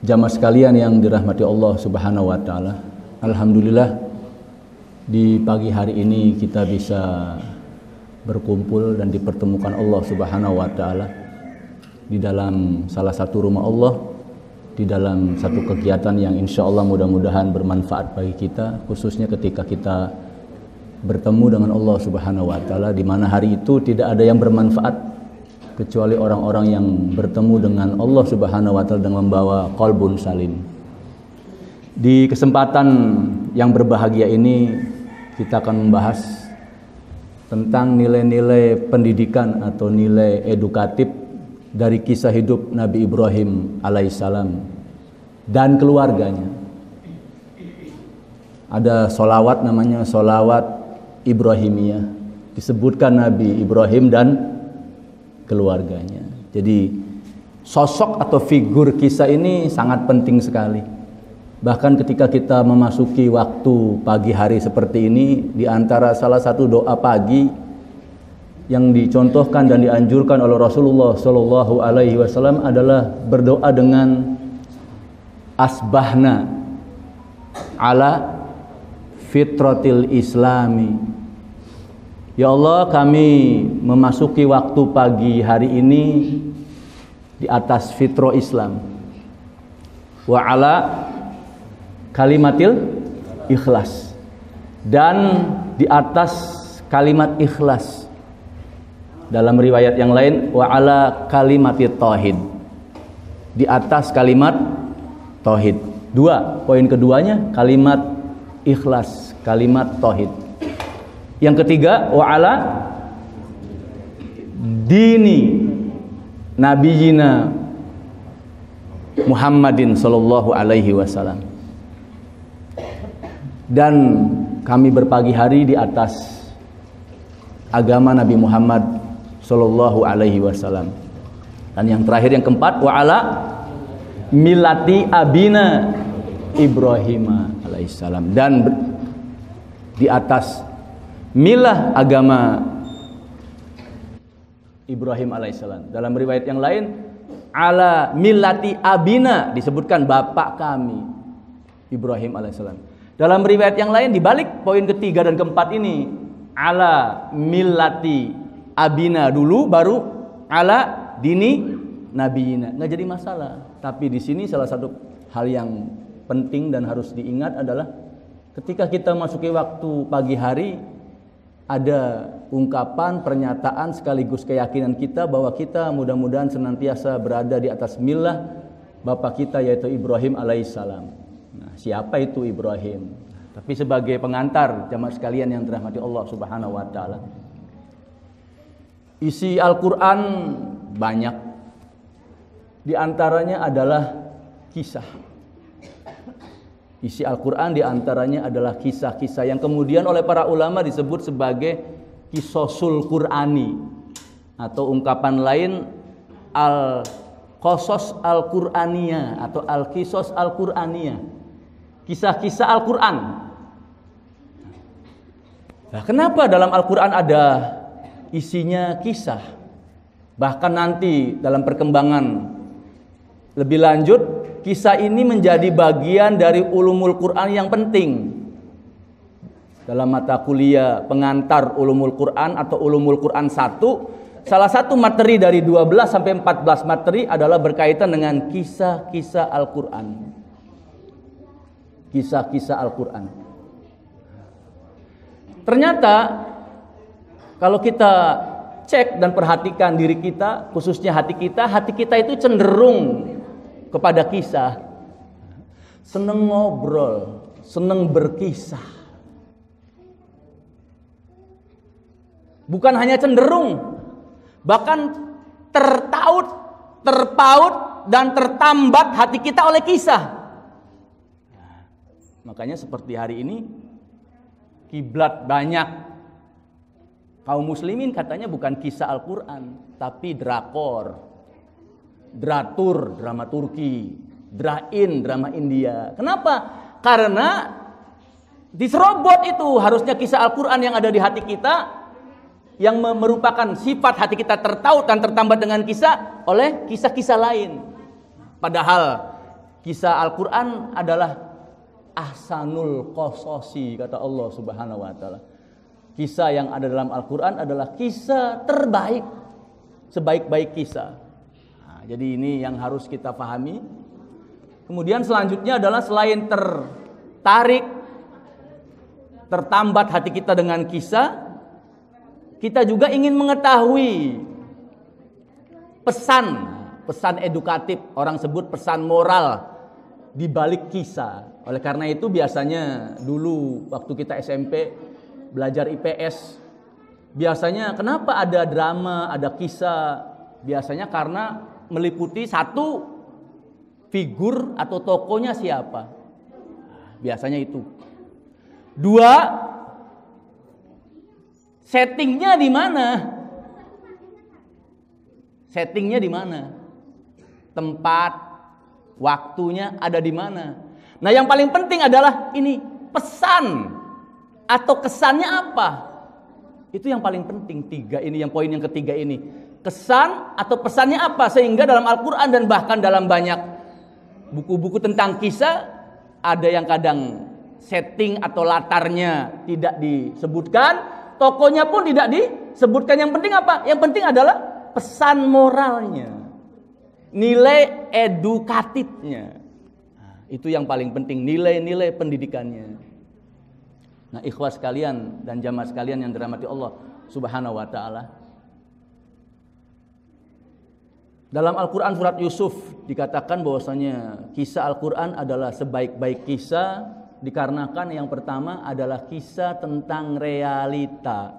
Jamaah sekalian yang dirahmati Allah Subhanahu wa taala. Alhamdulillah di pagi hari ini kita bisa berkumpul dan dipertemukan Allah Subhanahu wa taala di dalam salah satu rumah Allah, di dalam satu kegiatan yang insya Allah mudah-mudahan bermanfaat bagi kita, khususnya ketika kita bertemu dengan Allah Subhanahu wa taala, di mana hari itu tidak ada yang bermanfaat kecuali orang-orang yang bertemu dengan Allah Subhanahu wa taala dengan membawa qalbun salim. Di kesempatan yang berbahagia ini kita akan membahas tentang nilai-nilai pendidikan atau nilai edukatif dari kisah hidup Nabi Ibrahim alaihissalam dan keluarganya. Ada solawat namanya solawat Ibrahimiyah, disebutkan Nabi Ibrahim dan keluarganya. Jadi sosok atau figur kisah ini sangat penting sekali. Bahkan ketika kita memasuki waktu pagi hari seperti ini, di antara salah satu doa pagi yang dicontohkan dan dianjurkan oleh Rasulullah Shallallahu Alaihi Wasallam adalah berdoa dengan asbahna ala fitratil islami. Ya Allah, kami memasuki waktu pagi hari ini di atas fitrah Islam. Wa ala kalimatil ikhlas, dan di atas kalimat ikhlas. Dalam riwayat yang lain wa ala kalimatit tauhid, di atas kalimat tauhid. Dua, poin keduanya kalimat ikhlas, kalimat tauhid. Yang ketiga wa ala dini nabiyina Muhammadin sallallahu alaihi wasallam. Dan kami berpagi hari di atas agama Nabi Muhammad sallallahu alaihi wasallam. Dan yang terakhir, yang keempat, wa ala millati abina Ibrahim alaihissalam, dan di atas milah agama Ibrahim alaihissalam. Dalam riwayat yang lain ala millati abina, disebutkan bapak kami Ibrahim alaihissalam. Dalam riwayat yang lain dibalik poin ketiga dan keempat ini, ala millati abina dulu baru ala dini nabiyina. Nggak jadi masalah. Tapi di sini salah satu hal yang penting dan harus diingat adalah ketika kita masuki waktu pagi hari, ada ungkapan, pernyataan sekaligus keyakinan kita bahwa kita mudah-mudahan senantiasa berada di atas millah bapak kita, yaitu Ibrahim alaihissalam. Nah, siapa itu Ibrahim? Tapi sebagai pengantar jamaah sekalian yang dirahmati Allah Subhanahu wa taala, isi Al-Quran banyak. Di antaranya adalah kisah. Isi Al-Quran diantaranya adalah kisah-kisah yang kemudian oleh para ulama disebut sebagai qisosul Qur'ani, atau ungkapan lain al-qasas al-Qur'aniyah atau al-qisas al-Qur'aniyah, kisah-kisah Al-Quran. Nah, kenapa dalam Al-Quran ada isinya kisah? Bahkan nanti dalam perkembangan lebih lanjut, kisah ini menjadi bagian dari ulumul Quran yang penting. Dalam mata kuliah pengantar ulumul Quran atau ulumul Quran 1, salah satu materi dari 12 sampai 14 materi adalah berkaitan dengan kisah-kisah Al-Quran. Kisah-kisah Al-Quran. Ternyata kalau kita cek dan perhatikan diri kita, khususnya hati kita itu cenderung kepada kisah, seneng ngobrol, seneng berkisah. Bukan hanya cenderung, bahkan terpaut dan tertambat hati kita oleh kisah. Makanya seperti hari ini, kiblat banyak kaum muslimin katanya bukan kisah Al-Quran, tapi drakor, dratur, drama Turki, drain, drama India. Kenapa? Karena diserobot itu harusnya kisah Al-Quran yang ada di hati kita, yang merupakan sifat hati kita tertaut dan tertambat dengan kisah oleh kisah-kisah lain. Padahal Kisah Al-Quran adalah ahsanul qososi, kata Allah Subhanahu wa taala. Kisah yang ada dalam Al-Quran adalah kisah terbaik, sebaik-baik kisah. Nah, jadi ini yang harus kita pahami. Kemudian selanjutnya adalah selain tertarik, tertambat hati kita dengan kisah, kita juga ingin mengetahui pesan edukatif, orang sebut pesan moral di balik kisah. Oleh karena itu biasanya dulu waktu kita SMP belajar IPS, biasanya kenapa ada drama, ada kisah? Biasanya karena meliputi satu, figur atau tokonya siapa. Biasanya itu. Dua, settingnya di mana? Settingnya di mana? Tempat, waktunya ada di mana? Nah, yang paling penting adalah ini, pesan atau kesannya apa? Itu yang paling penting. Yang poin yang ketiga ini. Kesan atau pesannya apa? Sehingga dalam Al-Quran dan bahkan dalam banyak buku-buku tentang kisah, ada yang kadang setting atau latarnya tidak disebutkan, tokonya pun tidak disebutkan. Yang penting apa? Yang penting adalah pesan moralnya, nilai edukatifnya. Nah, itu yang paling penting, nilai-nilai pendidikannya. Nah, ikhwas sekalian dan jamaah sekalian yang dirahmati Allah Subhanahu wa taala. Dalam Al-Qur'an surat Yusuf dikatakan bahwasanya kisah Al-Qur'an adalah sebaik-baik kisah, dikarenakan yang pertama adalah kisah tentang realita,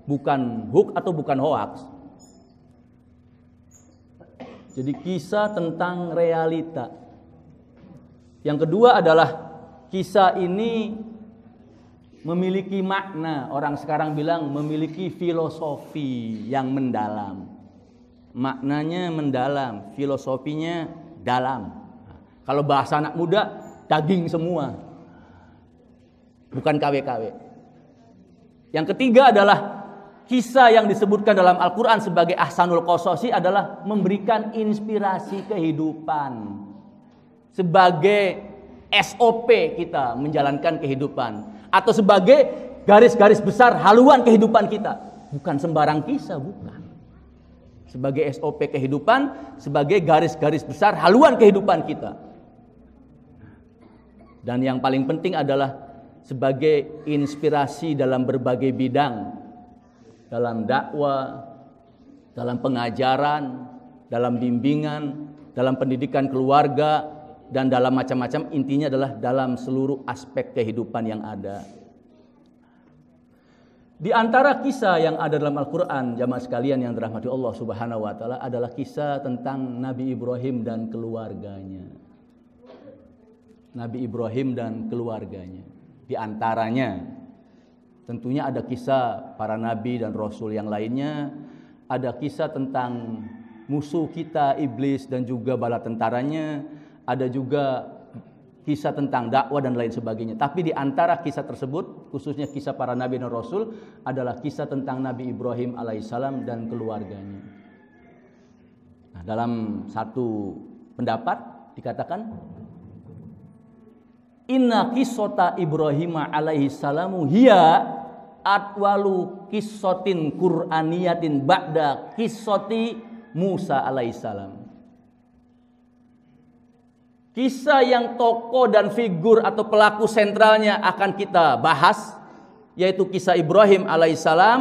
bukan hoax atau bukan hoax. Jadi kisah tentang realita. Yang kedua adalah kisah ini memiliki makna, orang sekarang bilang memiliki filosofi yang mendalam. Maknanya mendalam, filosofinya dalam. Kalau bahasa anak muda, daging semua, bukan KW-KW. Yang ketiga adalah kisah yang disebutkan dalam Al-Quran sebagai ahsanul qososi adalah memberikan inspirasi kehidupan, sebagai SOP kita menjalankan kehidupan, atau sebagai garis-garis besar haluan kehidupan kita. Bukan sembarang kisah, bukan. Sebagai SOP kehidupan, sebagai garis-garis besar haluan kehidupan kita. Dan yang paling penting adalah sebagai inspirasi dalam berbagai bidang. Dalam dakwah, dalam pengajaran, dalam bimbingan, dalam pendidikan keluarga, dan dalam macam-macam, intinya adalah dalam seluruh aspek kehidupan yang ada. Di antara kisah yang ada dalam Al-Quran, jamaah sekalian yang dirahmati Allah Subhanahu wa taala, adalah kisah tentang Nabi Ibrahim dan keluarganya. Nabi Ibrahim dan keluarganya. Di antaranya tentunya ada kisah para nabi dan rasul yang lainnya, ada kisah tentang musuh kita iblis dan juga bala tentaranya, ada juga kisah tentang dakwah dan lain sebagainya. Tapi di antara kisah tersebut, khususnya kisah para nabi dan rasul, adalah kisah tentang Nabi Ibrahim alaihissalam dan keluarganya. Nah, dalam satu pendapat dikatakan, inna qissata Ibrahim alaihissalamu hiya atwalu qissatin qur'aniyatin ba'da qissati Musa alaihissalam. Kisah yang tokoh dan figur atau pelaku sentralnya akan kita bahas, yaitu kisah Ibrahim alaihissalam,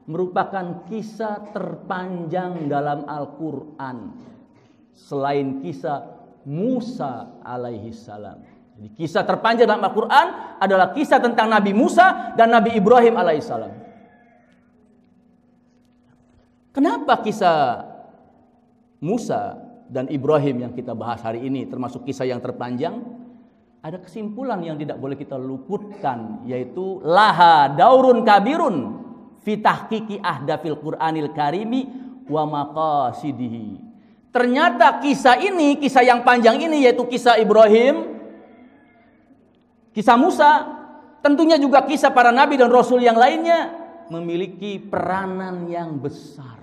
merupakan kisah terpanjang dalam Al-Quran selain kisah Musa alaihissalam. Jadi kisah terpanjang dalam Al-Quran adalah kisah tentang Nabi Musa dan Nabi Ibrahim alaihissalam. Kenapa kisah Musa dan Ibrahim yang kita bahas hari ini termasuk kisah yang terpanjang? Ada kesimpulan yang tidak boleh kita luputkan, yaitu laha daurun kabirun fi tahqiqi ahdafil Qur'anil karimi wa maqasidihi. Ternyata kisah ini, kisah yang panjang ini, yaitu kisah Ibrahim, kisah Musa, tentunya juga kisah para nabi dan rasul yang lainnya, memiliki peranan yang besar.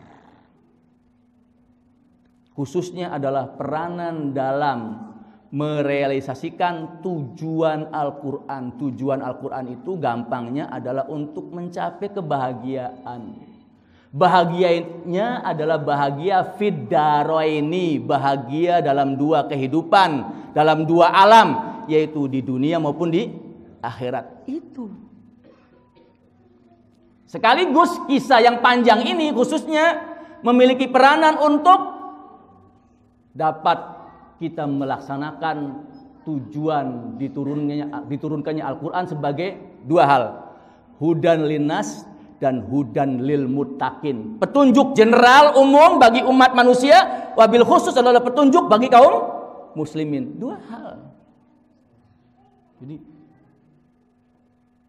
Khususnya adalah peranan dalam merealisasikan tujuan Al-Quran. Tujuan Al-Quran itu gampangnya adalah untuk mencapai kebahagiaan. Bahagianya adalah bahagia fid daraini, bahagia dalam dua kehidupan, dalam dua alam, yaitu di dunia maupun di akhirat. Itu. Sekaligus kisah yang panjang ini khususnya memiliki peranan untuk dapat kita melaksanakan tujuan diturunkannya Al-Quran sebagai dua hal. Hudan linnas dan hudan lil muttaqin. Petunjuk general umum bagi umat manusia, wabil khusus adalah petunjuk bagi kaum muslimin. Dua hal. Jadi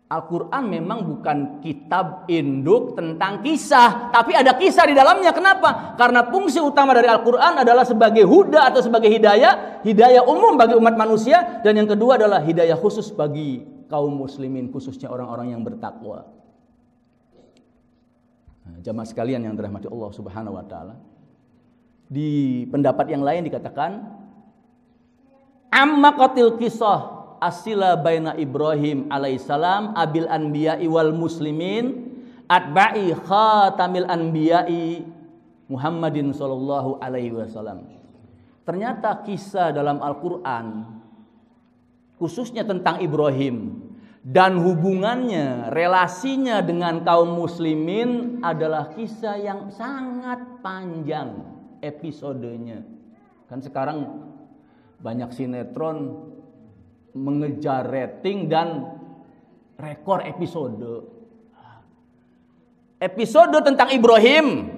Al-Quran memang bukan kitab induk tentang kisah, tapi ada kisah di dalamnya. Kenapa? Karena fungsi utama dari Al-Quran adalah sebagai huda atau sebagai hidayah, hidayah umum bagi umat manusia, dan yang kedua adalah hidayah khusus bagi kaum muslimin, khususnya orang-orang yang bertakwa. Nah, jamaah sekalian yang dirahmati Allah Subhanahu wa taala. Di pendapat yang lain dikatakan amma qatil kisah asila baina Ibrahim alaihissalam abil anbiya'i wal muslimin atba'i khatamil anbiya'i Muhammadin sallallahu alaihi wasallam. Ternyata kisah dalam Al-Quran khususnya tentang Ibrahim dan hubungannya, relasinya dengan kaum muslimin adalah kisah yang sangat panjang episodenya. Kan sekarang banyak sinetron mengejar rating dan rekor episode. Episode tentang Ibrahim,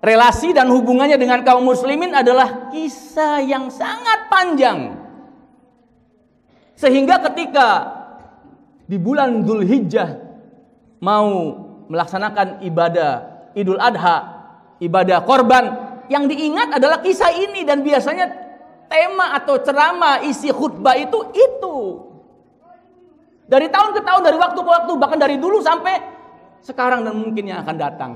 relasi dan hubungannya dengan kaum muslimin adalah kisah yang sangat panjang. Sehingga ketika di bulan Dzulhijjah mau melaksanakan ibadah Idul Adha, ibadah korban, yang diingat adalah kisah ini. Dan biasanya tema atau ceramah isi khutbah itu dari tahun ke tahun, dari waktu ke waktu, bahkan dari dulu sampai sekarang dan mungkin yang akan datang.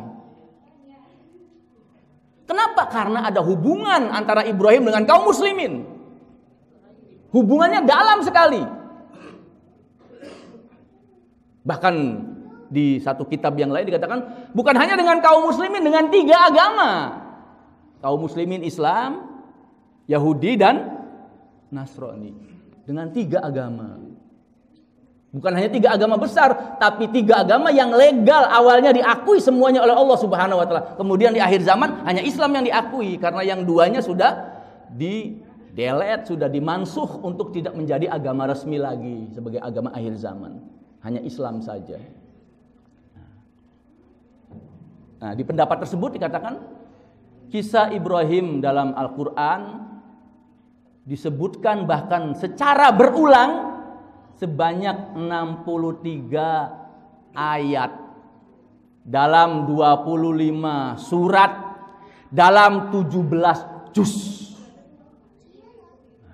Kenapa? Karena ada hubungan antara Ibrahim dengan kaum muslimin. Hubungannya dalam sekali. Bahkan di satu kitab yang lain dikatakan bukan hanya dengan kaum muslimin, dengan 3 agama. Kaum muslimin Islam, Yahudi dan Nasrani, dengan 3 agama. Bukan hanya 3 agama besar, tapi 3 agama yang legal, awalnya diakui semuanya oleh Allah Subhanahu wa taala. Kemudian di akhir zaman hanya Islam yang diakui, karena yang 2-nya sudah di-delete, sudah dimansuh untuk tidak menjadi agama resmi lagi sebagai agama akhir zaman. Hanya Islam saja. Nah, di pendapat tersebut dikatakan kisah Ibrahim dalam Al-Quran disebutkan bahkan secara berulang sebanyak 63 ayat dalam 25 surat dalam 17 juz.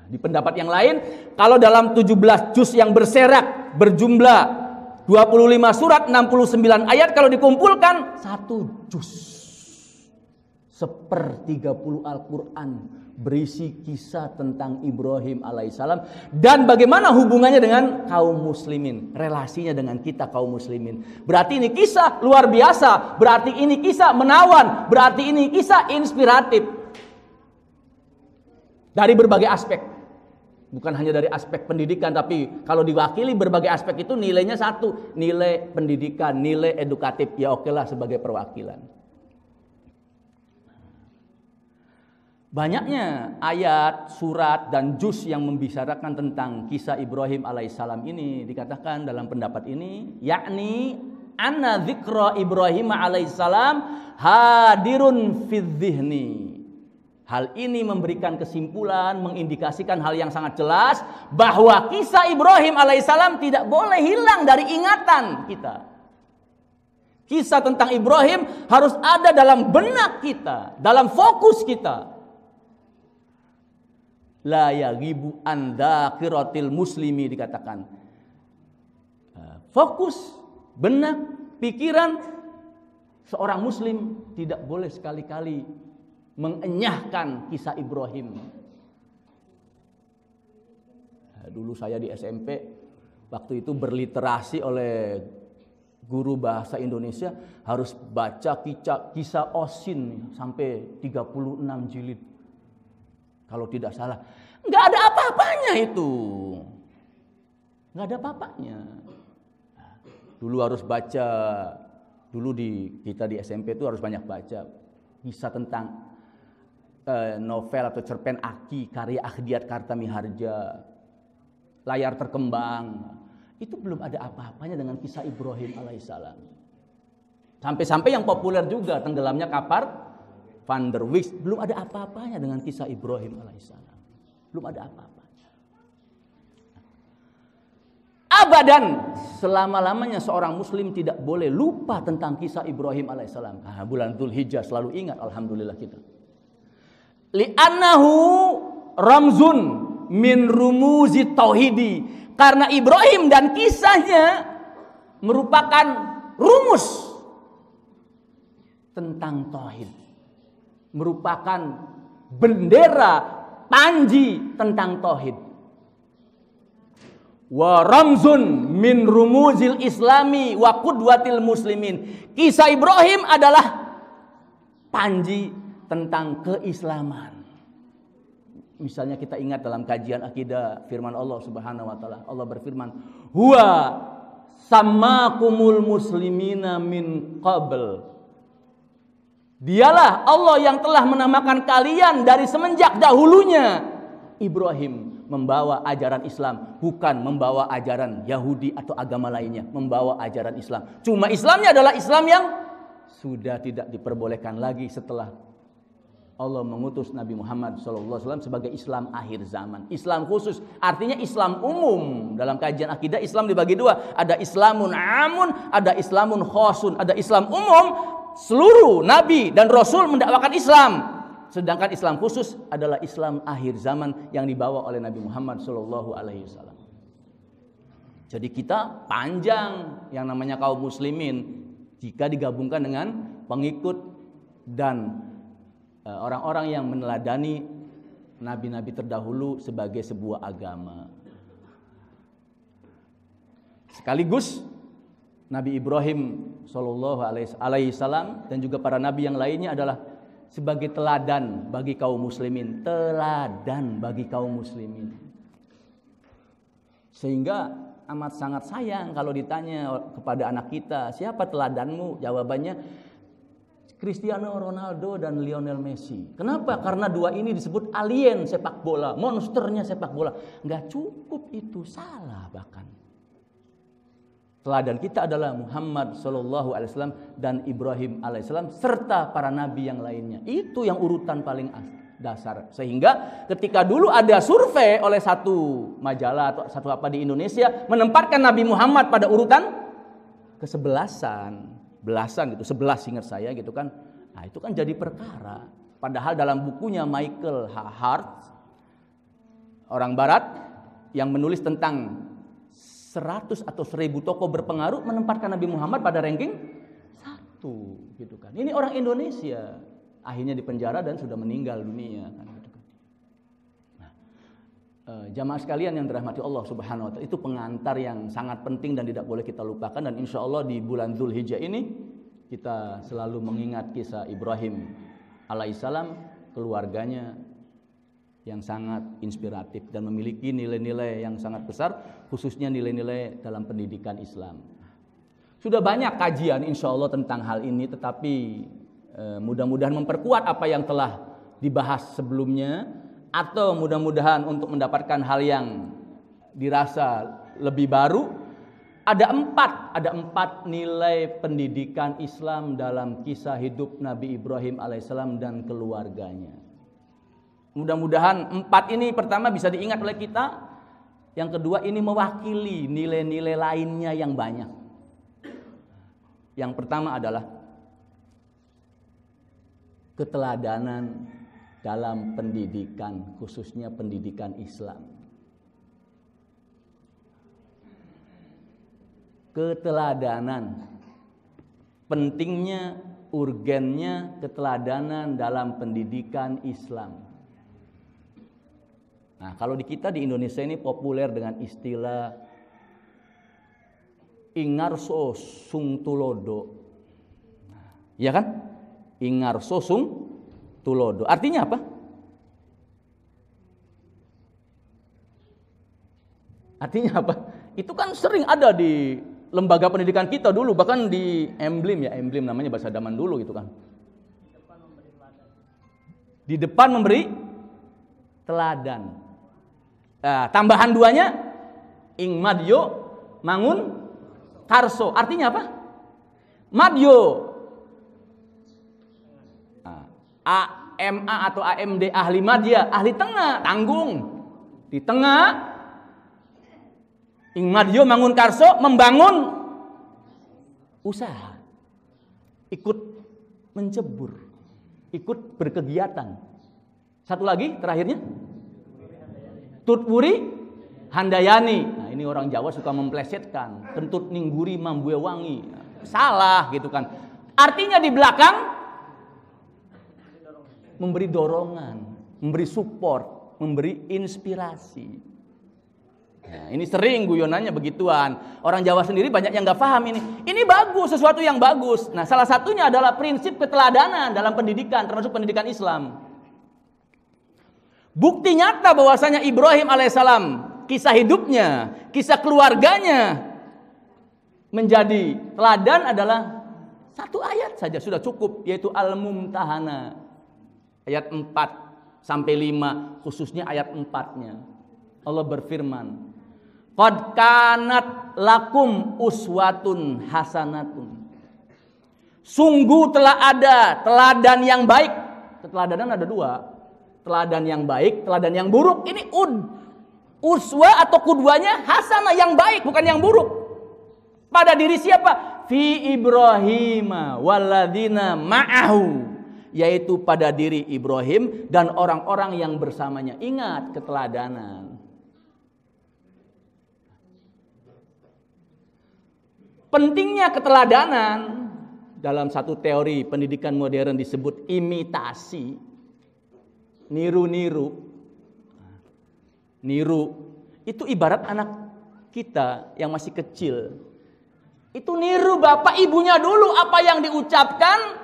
Di pendapat yang lain, kalau dalam 17 juz yang berserak berjumlah 25 surat 69 ayat, kalau dikumpulkan 1 juz. 1/30 Al-Quran berisi kisah tentang Ibrahim alaihissalam dan bagaimana hubungannya dengan kaum muslimin, relasinya dengan kita kaum muslimin. Berarti ini kisah luar biasa, berarti ini kisah menawan, berarti ini kisah inspiratif dari berbagai aspek. Bukan hanya dari aspek pendidikan, tapi kalau diwakili berbagai aspek itu nilainya 1, nilai pendidikan, nilai edukatif. Ya okelah sebagai perwakilan. Banyaknya ayat, surat, dan juz yang membicarakan tentang kisah Ibrahim alaihissalam ini dikatakan dalam pendapat ini, yakni anna dzikra Ibrahim alaihissalam hadirun fi dzihni. Hal ini memberikan kesimpulan, mengindikasikan hal yang sangat jelas bahwa kisah Ibrahim alaihissalam tidak boleh hilang dari ingatan kita. Kisah tentang Ibrahim harus ada dalam benak kita, dalam fokus kita. La yaghibu an dzakiratil muslimi dikatakan. Fokus, benak, pikiran seorang muslim tidak boleh sekali-kali mengenyahkan kisah Ibrahim. Dulu saya di SMP, waktu itu berliterasi oleh guru bahasa Indonesia, harus baca kisah Osin sampai 36 jilid. Kalau tidak salah. Nggak ada apa-apanya itu. Nggak ada apa-apanya. Dulu harus baca, kita di SMP itu harus banyak baca kisah tentang novel atau cerpen Aki, karya Akhdiat Kartamiharja, Layar Terkembang. Itu belum ada apa-apanya dengan kisah Ibrahim alaihissalam. Sampai-sampai yang populer juga, Tenggelamnya Kapal Van der Wijk, belum ada apa-apanya dengan kisah Ibrahim alaihissalam. Belum ada apa-apanya. Abadan, selama-lamanya seorang muslim tidak boleh lupa tentang kisah Ibrahim alaihissalam. Bulan Dzulhijjah selalu ingat, alhamdulillah kita. Li'annahu ramzun min rumuzi tauhidi, karena Ibrahim dan kisahnya merupakan rumus tentang tauhid, merupakan bendera panji tentang tauhid. Wa ramzun min rumuzil islami wa qudwatil muslimin, kisah Ibrahim adalah panji tentang keislaman. Misalnya kita ingat dalam kajian akidah firman Allah Subhanahu wa taala. Allah berfirman, "Huwa sammakumul muslimina min qabl." Dialah Allah yang telah menamakan kalian dari semenjak dahulunya. Ibrahim membawa ajaran Islam, bukan membawa ajaran Yahudi atau agama lainnya, membawa ajaran Islam. Cuma Islamnya adalah Islam yang sudah tidak diperbolehkan lagi setelah Allah mengutus Nabi Muhammad SAW sebagai Islam akhir zaman. Islam khusus, artinya Islam umum. Dalam kajian akidah, Islam dibagi dua. Ada Islamun amun, ada Islamun khosun. Ada Islam umum, seluruh Nabi dan Rasul mendakwakan Islam. Sedangkan Islam khusus adalah Islam akhir zaman yang dibawa oleh Nabi Muhammad SAW. Jadi kita panjang yang namanya kaum muslimin jika digabungkan dengan pengikut dan orang-orang yang meneladani nabi-nabi terdahulu sebagai sebuah agama. Sekaligus Nabi Ibrahim sallallahu alaihi wasallam dan juga para nabi yang lainnya adalah sebagai teladan bagi kaum muslimin, teladan bagi kaum muslimin. Sehingga amat sangat sayang kalau ditanya kepada anak kita, siapa teladanmu? Jawabannya Cristiano Ronaldo dan Lionel Messi. Kenapa? Karena dua ini disebut alien sepak bola, monsternya sepak bola. Nggak cukup itu, salah bahkan. Teladan kita adalah Muhammad SAW dan Ibrahim alaihissalam serta para nabi yang lainnya. Itu yang urutan paling dasar. Sehingga ketika dulu ada survei oleh satu majalah atau satu apa di Indonesia menempatkan Nabi Muhammad pada urutan ke-11. Belasan gitu, 11 ingat saya gitu kan. Nah itu kan jadi perkara. Padahal dalam bukunya Michael Hart, orang barat yang menulis tentang 100 atau 1000 tokoh berpengaruh menempatkan Nabi Muhammad pada ranking 1 gitu kan. Ini orang Indonesia, akhirnya dipenjara dan sudah meninggal dunia kan. Jamaah sekalian yang dirahmati Allah Subhanahu wa taala, itu pengantar yang sangat penting dan tidak boleh kita lupakan. Dan insya Allah di bulan Dzulhijjah ini kita selalu mengingat kisah Ibrahim alaihissalam, keluarganya yang sangat inspiratif dan memiliki nilai-nilai yang sangat besar, khususnya nilai-nilai dalam pendidikan Islam. Sudah banyak kajian insya Allah tentang hal ini, tetapi mudah-mudahan memperkuat apa yang telah dibahas sebelumnya, atau mudah-mudahan untuk mendapatkan hal yang dirasa lebih baru. Ada empat nilai pendidikan Islam dalam kisah hidup Nabi Ibrahim alaihissalam dan keluarganya. Mudah-mudahan 4 ini pertama bisa diingat oleh kita. Yang kedua, ini mewakili nilai-nilai lainnya yang banyak. Yang pertama adalah keteladanan dalam pendidikan, khususnya pendidikan Islam. Keteladanan, pentingnya, urgennya keteladanan dalam pendidikan Islam. Nah, kalau di kita di Indonesia ini populer dengan istilah Ingarso Sung Tulodo. Iya kan? Ingarso Sung Tulodo. Artinya apa? Artinya apa? Itu kan sering ada di lembaga pendidikan kita dulu, bahkan di emblem namanya bahasa zaman dulu gitu kan. Di depan memberi teladan. Nah, tambahan duanya ing madyo mangun karso. Artinya apa? Madyo AMA atau AMD ahli madya, ahli tengah, tanggung. Di tengah ing madyo mangun karso, membangun usaha. Ikut mencebur, ikut berkegiatan. Satu lagi terakhirnya tutwuri handayani. Nah, ini orang Jawa suka memplesetkan. Kentut ningguri mambue wangi. Salah gitu kan. Artinya di belakang memberi dorongan, memberi support, memberi inspirasi. Nah, ini sering guyonannya begituan. Orang Jawa sendiri banyak yang nggak paham ini. Ini bagus, sesuatu yang bagus. Nah, salah satunya adalah prinsip keteladanan dalam pendidikan, termasuk pendidikan Islam. Bukti nyata bahwasanya Ibrahim alaihissalam, kisah hidupnya, kisah keluarganya menjadi teladan adalah satu ayat saja sudah cukup, yaitu Al-Mumtahana ayat 4 sampai 5, khususnya ayat 4-nya. Allah berfirman, qad kanat lakum uswatun hasanatun. Sungguh telah ada teladan yang baik. Keteladanan ada dua. Teladan yang baik, teladan yang buruk. Ini uswa atau kudwanya hasanah, yang baik, bukan yang buruk. Pada diri siapa? Fi Ibrahim walladzina ma'ahu, yaitu pada diri Ibrahim dan orang-orang yang bersamanya. Ingat keteladanan. Pentingnya keteladanan dalam satu teori pendidikan modern disebut imitasi. Niru-niru. Niru itu ibarat anak kita yang masih kecil. Itu niru bapak ibunya dulu, apa yang diucapkan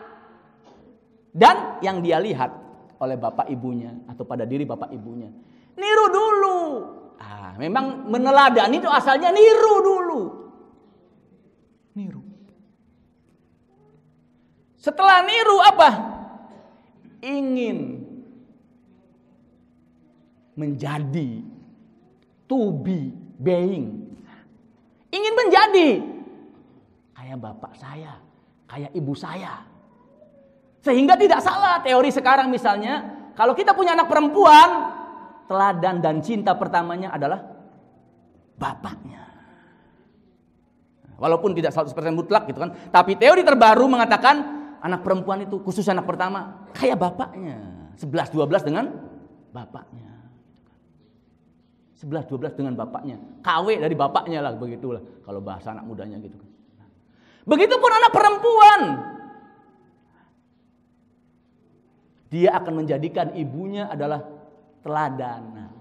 dan yang dia lihat oleh bapak ibunya atau pada diri bapak ibunya. Niru dulu. Memang meneladani itu asalnya niru dulu. Niru. Setelah niru apa? Ingin menjadi, to be, being. Ingin menjadi kayak bapak saya, kayak ibu saya. Sehingga tidak salah teori sekarang misalnya, kalau kita punya anak perempuan, teladan dan cinta pertamanya adalah bapaknya. Walaupun tidak 100% mutlak gitu kan, tapi teori terbaru mengatakan anak perempuan itu, khusus anak pertama, kayak bapaknya. 11-12 dengan bapaknya. 11-12 dengan bapaknya. KW dari bapaknya lah, begitulah kalau bahasa anak mudanya gitu kan. Begitupun anak perempuan. Dia akan menjadikan ibunya adalah teladan.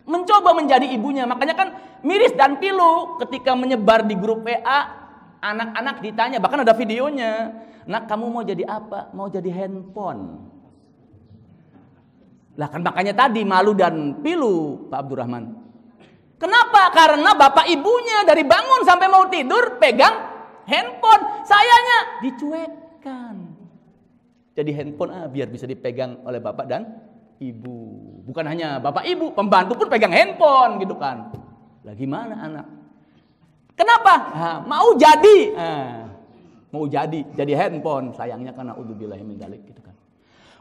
Mencoba menjadi ibunya. Makanya kan miris dan pilu ketika menyebar di grup WA, anak-anak ditanya, bahkan ada videonya. Nak, kamu mau jadi apa? Mau jadi handphone. Lah kan makanya tadi malu dan pilu Pak Abdurrahman. Kenapa? Karena bapak ibunya dari bangun sampai mau tidur pegang handphone. Sayanya dicuekkan. Jadi handphone biar bisa dipegang oleh bapak dan ibu. Bukan hanya bapak ibu, pembantu pun pegang handphone gitu kan. Lah gimana anak? Kenapa? Mau jadi. Mau jadi handphone. Sayangnya karena udzubillahi min dzalik gitu kan.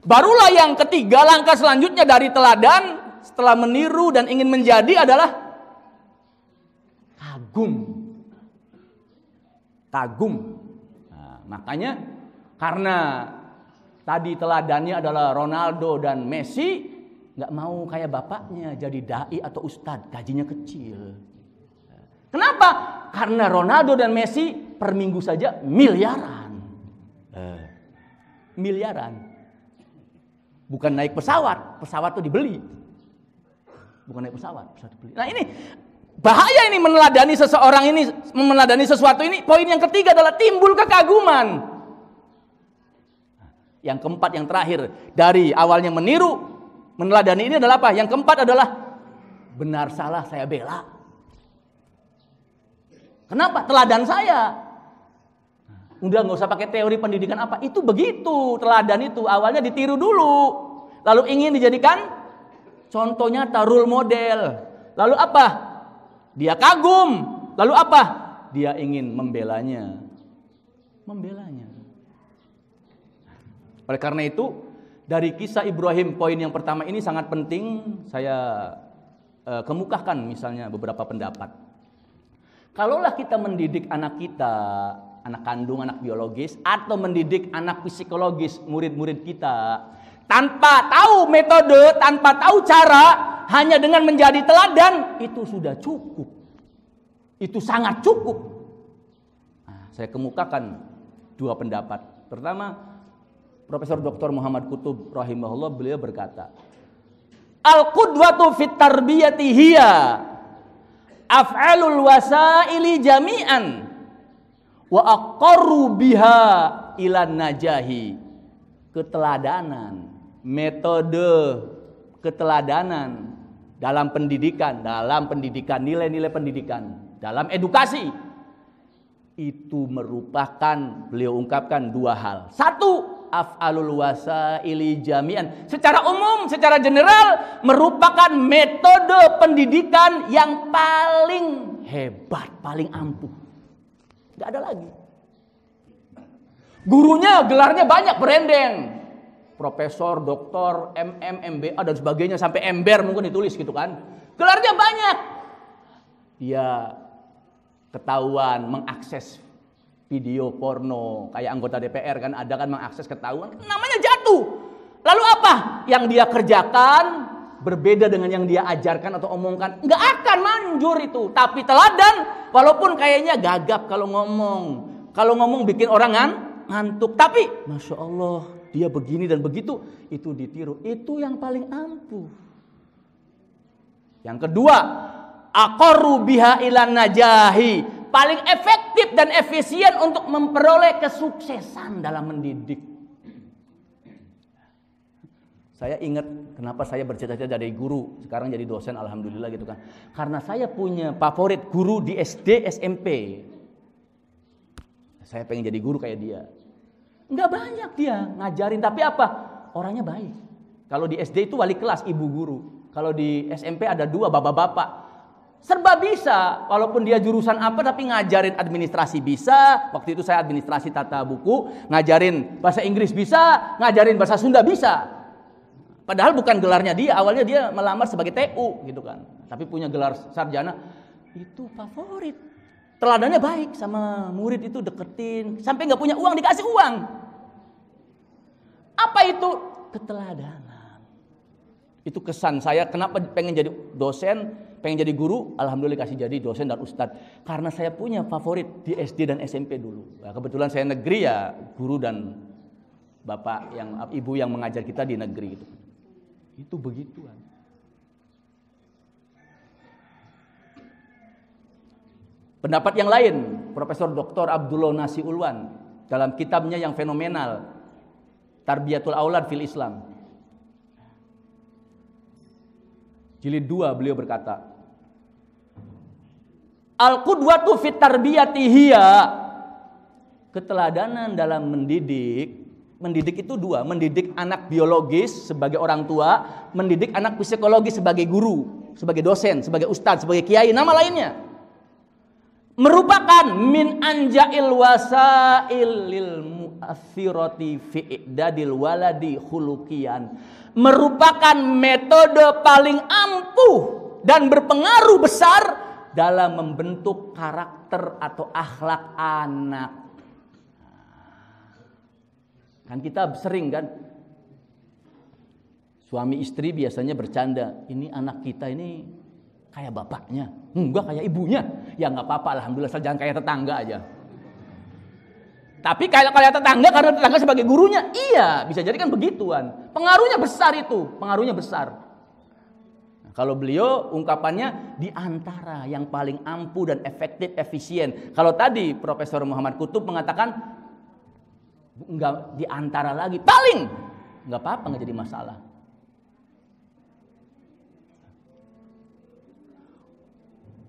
Barulah yang ketiga, langkah selanjutnya dari teladan setelah meniru dan ingin menjadi adalah kagum. Nah, makanya karena tadi teladannya adalah Ronaldo dan Messi, nggak mau kayak bapaknya jadi dai atau ustadz, gajinya kecil. Kenapa? Karena Ronaldo dan Messi per minggu saja miliaran. Miliaran. Bukan naik pesawat, pesawat itu dibeli. Bukan naik pesawat beli. Nah ini bahaya ini meneladani seseorang ini, meneladani sesuatu ini. Poin yang ketiga adalah timbul kekaguman. Yang keempat, yang terakhir, dari awalnya meniru, meneladani ini adalah apa? Yang keempat adalah benar salah saya bela. Kenapa? Teladan saya. Udah nggak usah pakai teori pendidikan apa. Itu begitu, teladan itu awalnya ditiru dulu, lalu ingin dijadikan contoh nyata, role model. Lalu apa? Dia kagum. Lalu apa? Dia ingin membelanya. Oleh karena itu, dari kisah Ibrahim, poin yang pertama ini sangat penting saya kemukakan misalnya beberapa pendapat. Kalaulah kita mendidik anak kita, anak kandung, anak biologis, atau mendidik anak psikologis, murid-murid kita, tanpa tahu metode, tanpa tahu cara, hanya dengan menjadi teladan, itu sudah cukup. Itu sangat cukup. Nah, saya kemukakan dua pendapat. Pertama, Profesor Dr. Muhammad Qutub rahimahullah, beliau berkata, Al-qudwatu fit tarbiyati hiya af'alul wasaili jami'an wa aqarru biha ilan najahi. Keteladanan, metode keteladanan dalam pendidikan, nilai-nilai pendidikan, dalam edukasi, itu merupakan, beliau ungkapkan dua hal. Satu, af'alul wasaili jami'an, secara umum, secara general, merupakan metode pendidikan yang paling hebat, paling ampuh. Gak ada lagi. Gurunya gelarnya banyak, berendeng, profesor, doktor, MM, MBA dan sebagainya, sampai ember mungkin ditulis gitu kan. Gelarnya banyak. Dia ketahuan mengakses video porno, kayak anggota DPR kan, ada kan mengakses, ketahuan, namanya jatuh. Lalu apa yang dia kerjakan berbeda dengan yang dia ajarkan atau omongkan? Nggak akan manjur itu. Tapi teladan, walaupun kayaknya gagap kalau ngomong bikin orang ngantuk, tapi Masya Allah, dia begini dan begitu, itu ditiru. Itu yang paling ampuh. Yang kedua, aqarru biha ilan najahi, paling efektif dan efisien untuk memperoleh kesuksesan dalam mendidik. Saya ingat kenapa saya bercita-cita dari guru, sekarang jadi dosen, alhamdulillah gitu kan. Karena saya punya favorit guru di SD, SMP. Saya pengen jadi guru kayak dia. Enggak banyak dia ngajarin, tapi apa? Orangnya baik. Kalau di SD itu wali kelas, ibu guru. Kalau di SMP ada dua, bapak-bapak. Serba bisa, walaupun dia jurusan apa, tapi ngajarin administrasi bisa. Waktu itu saya administrasi tata buku, ngajarin bahasa Inggris bisa, ngajarin bahasa Sunda bisa. Padahal bukan gelarnya dia, awalnya dia melamar sebagai TU gitu kan. Tapi punya gelar sarjana, itu favorit. Teladannya baik, sama murid itu deketin, sampai nggak punya uang dikasih uang. Apa itu? Keteladanan. Itu kesan saya, kenapa pengen jadi dosen, pengen jadi guru, alhamdulillah kasih jadi dosen dan ustadz. Karena saya punya favorit di SD dan SMP dulu. Nah, kebetulan saya negeri ya, guru dan bapak yang ibu yang mengajar kita di negeri gitu. Itu begituan. Pendapat yang lain, Profesor Dr. Abdullah Nasi Ulwan dalam kitabnya yang fenomenal, Tarbiyatul Aulad fil Islam, jilid 2, beliau berkata, Al-qudwatu fit tarbiyati hiya, keteladanan dalam mendidik. Mendidik itu dua, mendidik anak biologis sebagai orang tua, mendidik anak psikologis sebagai guru, sebagai dosen, sebagai ustadz, sebagai kiai, nama lainnya. Merupakan min anja'il wasail lil mu'athirati fi i'dadil waladi khuluqiyan. Merupakan metode paling ampuh dan berpengaruh besar dalam membentuk karakter atau akhlak anak. Kan kita sering kan, suami istri biasanya bercanda, ini anak kita ini kayak bapaknya, enggak kayak ibunya. Ya nggak apa-apa, alhamdulillah, jangan kayak tetangga aja. Tapi kayak tetangga, karena tetangga sebagai gurunya, iya bisa jadi kan begituan. Pengaruhnya besar itu, pengaruhnya besar. Kalau beliau ungkapannya di antara yang paling ampuh dan efektif, efisien. Kalau tadi Profesor Muhammad Kutub mengatakan enggak di antara lagi, paling enggak apa-apa, enggak jadi masalah.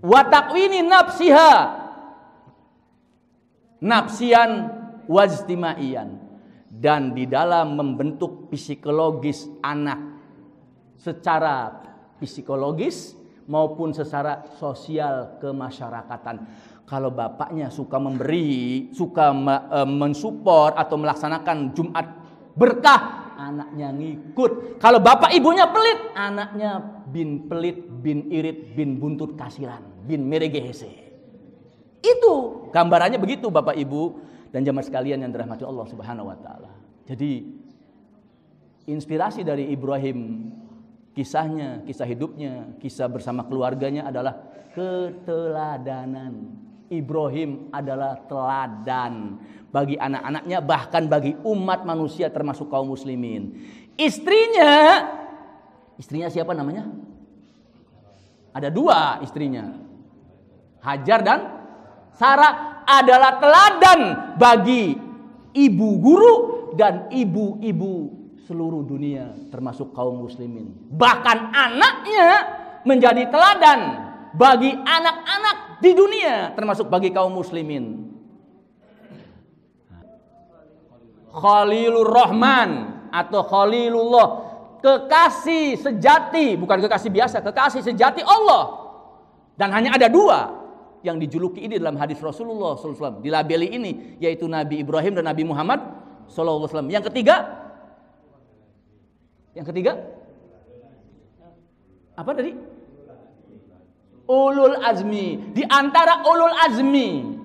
Wa taqwini nafsiha, nafsian wajtimaian, dan di dalam membentuk psikologis anak secara psikologis maupun secara sosial kemasyarakatan. Kalau bapaknya suka memberi, suka mensupport atau melaksanakan Jumat berkah, anaknya ngikut. Kalau bapak ibunya pelit, anaknya bin pelit, bin irit, bin buntut kasiran, bin meregehese. Itu gambarannya begitu Bapak Ibu dan jamaah sekalian yang dirahmati Allah Subhanahu wa taala. Jadi inspirasi dari Ibrahim, kisahnya, kisah hidupnya, kisah bersama keluarganya adalah keteladanan. Ibrahim adalah teladan bagi anak-anaknya, bahkan bagi umat manusia termasuk kaum muslimin. Istrinya siapa namanya? Ada 2 istrinya, Hajar dan Sarah, adalah teladan bagi ibu guru dan ibu-ibu seluruh dunia termasuk kaum muslimin. Bahkan anaknya menjadi teladan bagi anak-anak di dunia termasuk bagi kaum muslimin. Khalilur Rahman atau Khalilullah, kekasih sejati, bukan kekasih biasa, kekasih sejati Allah. Dan hanya ada 2 yang dijuluki ini dalam hadis Rasulullah SAW, dilabeli ini, yaitu Nabi Ibrahim dan Nabi Muhammad SAW. Yang ketiga apa tadi? Ulul azmi. Di antara ulul azmi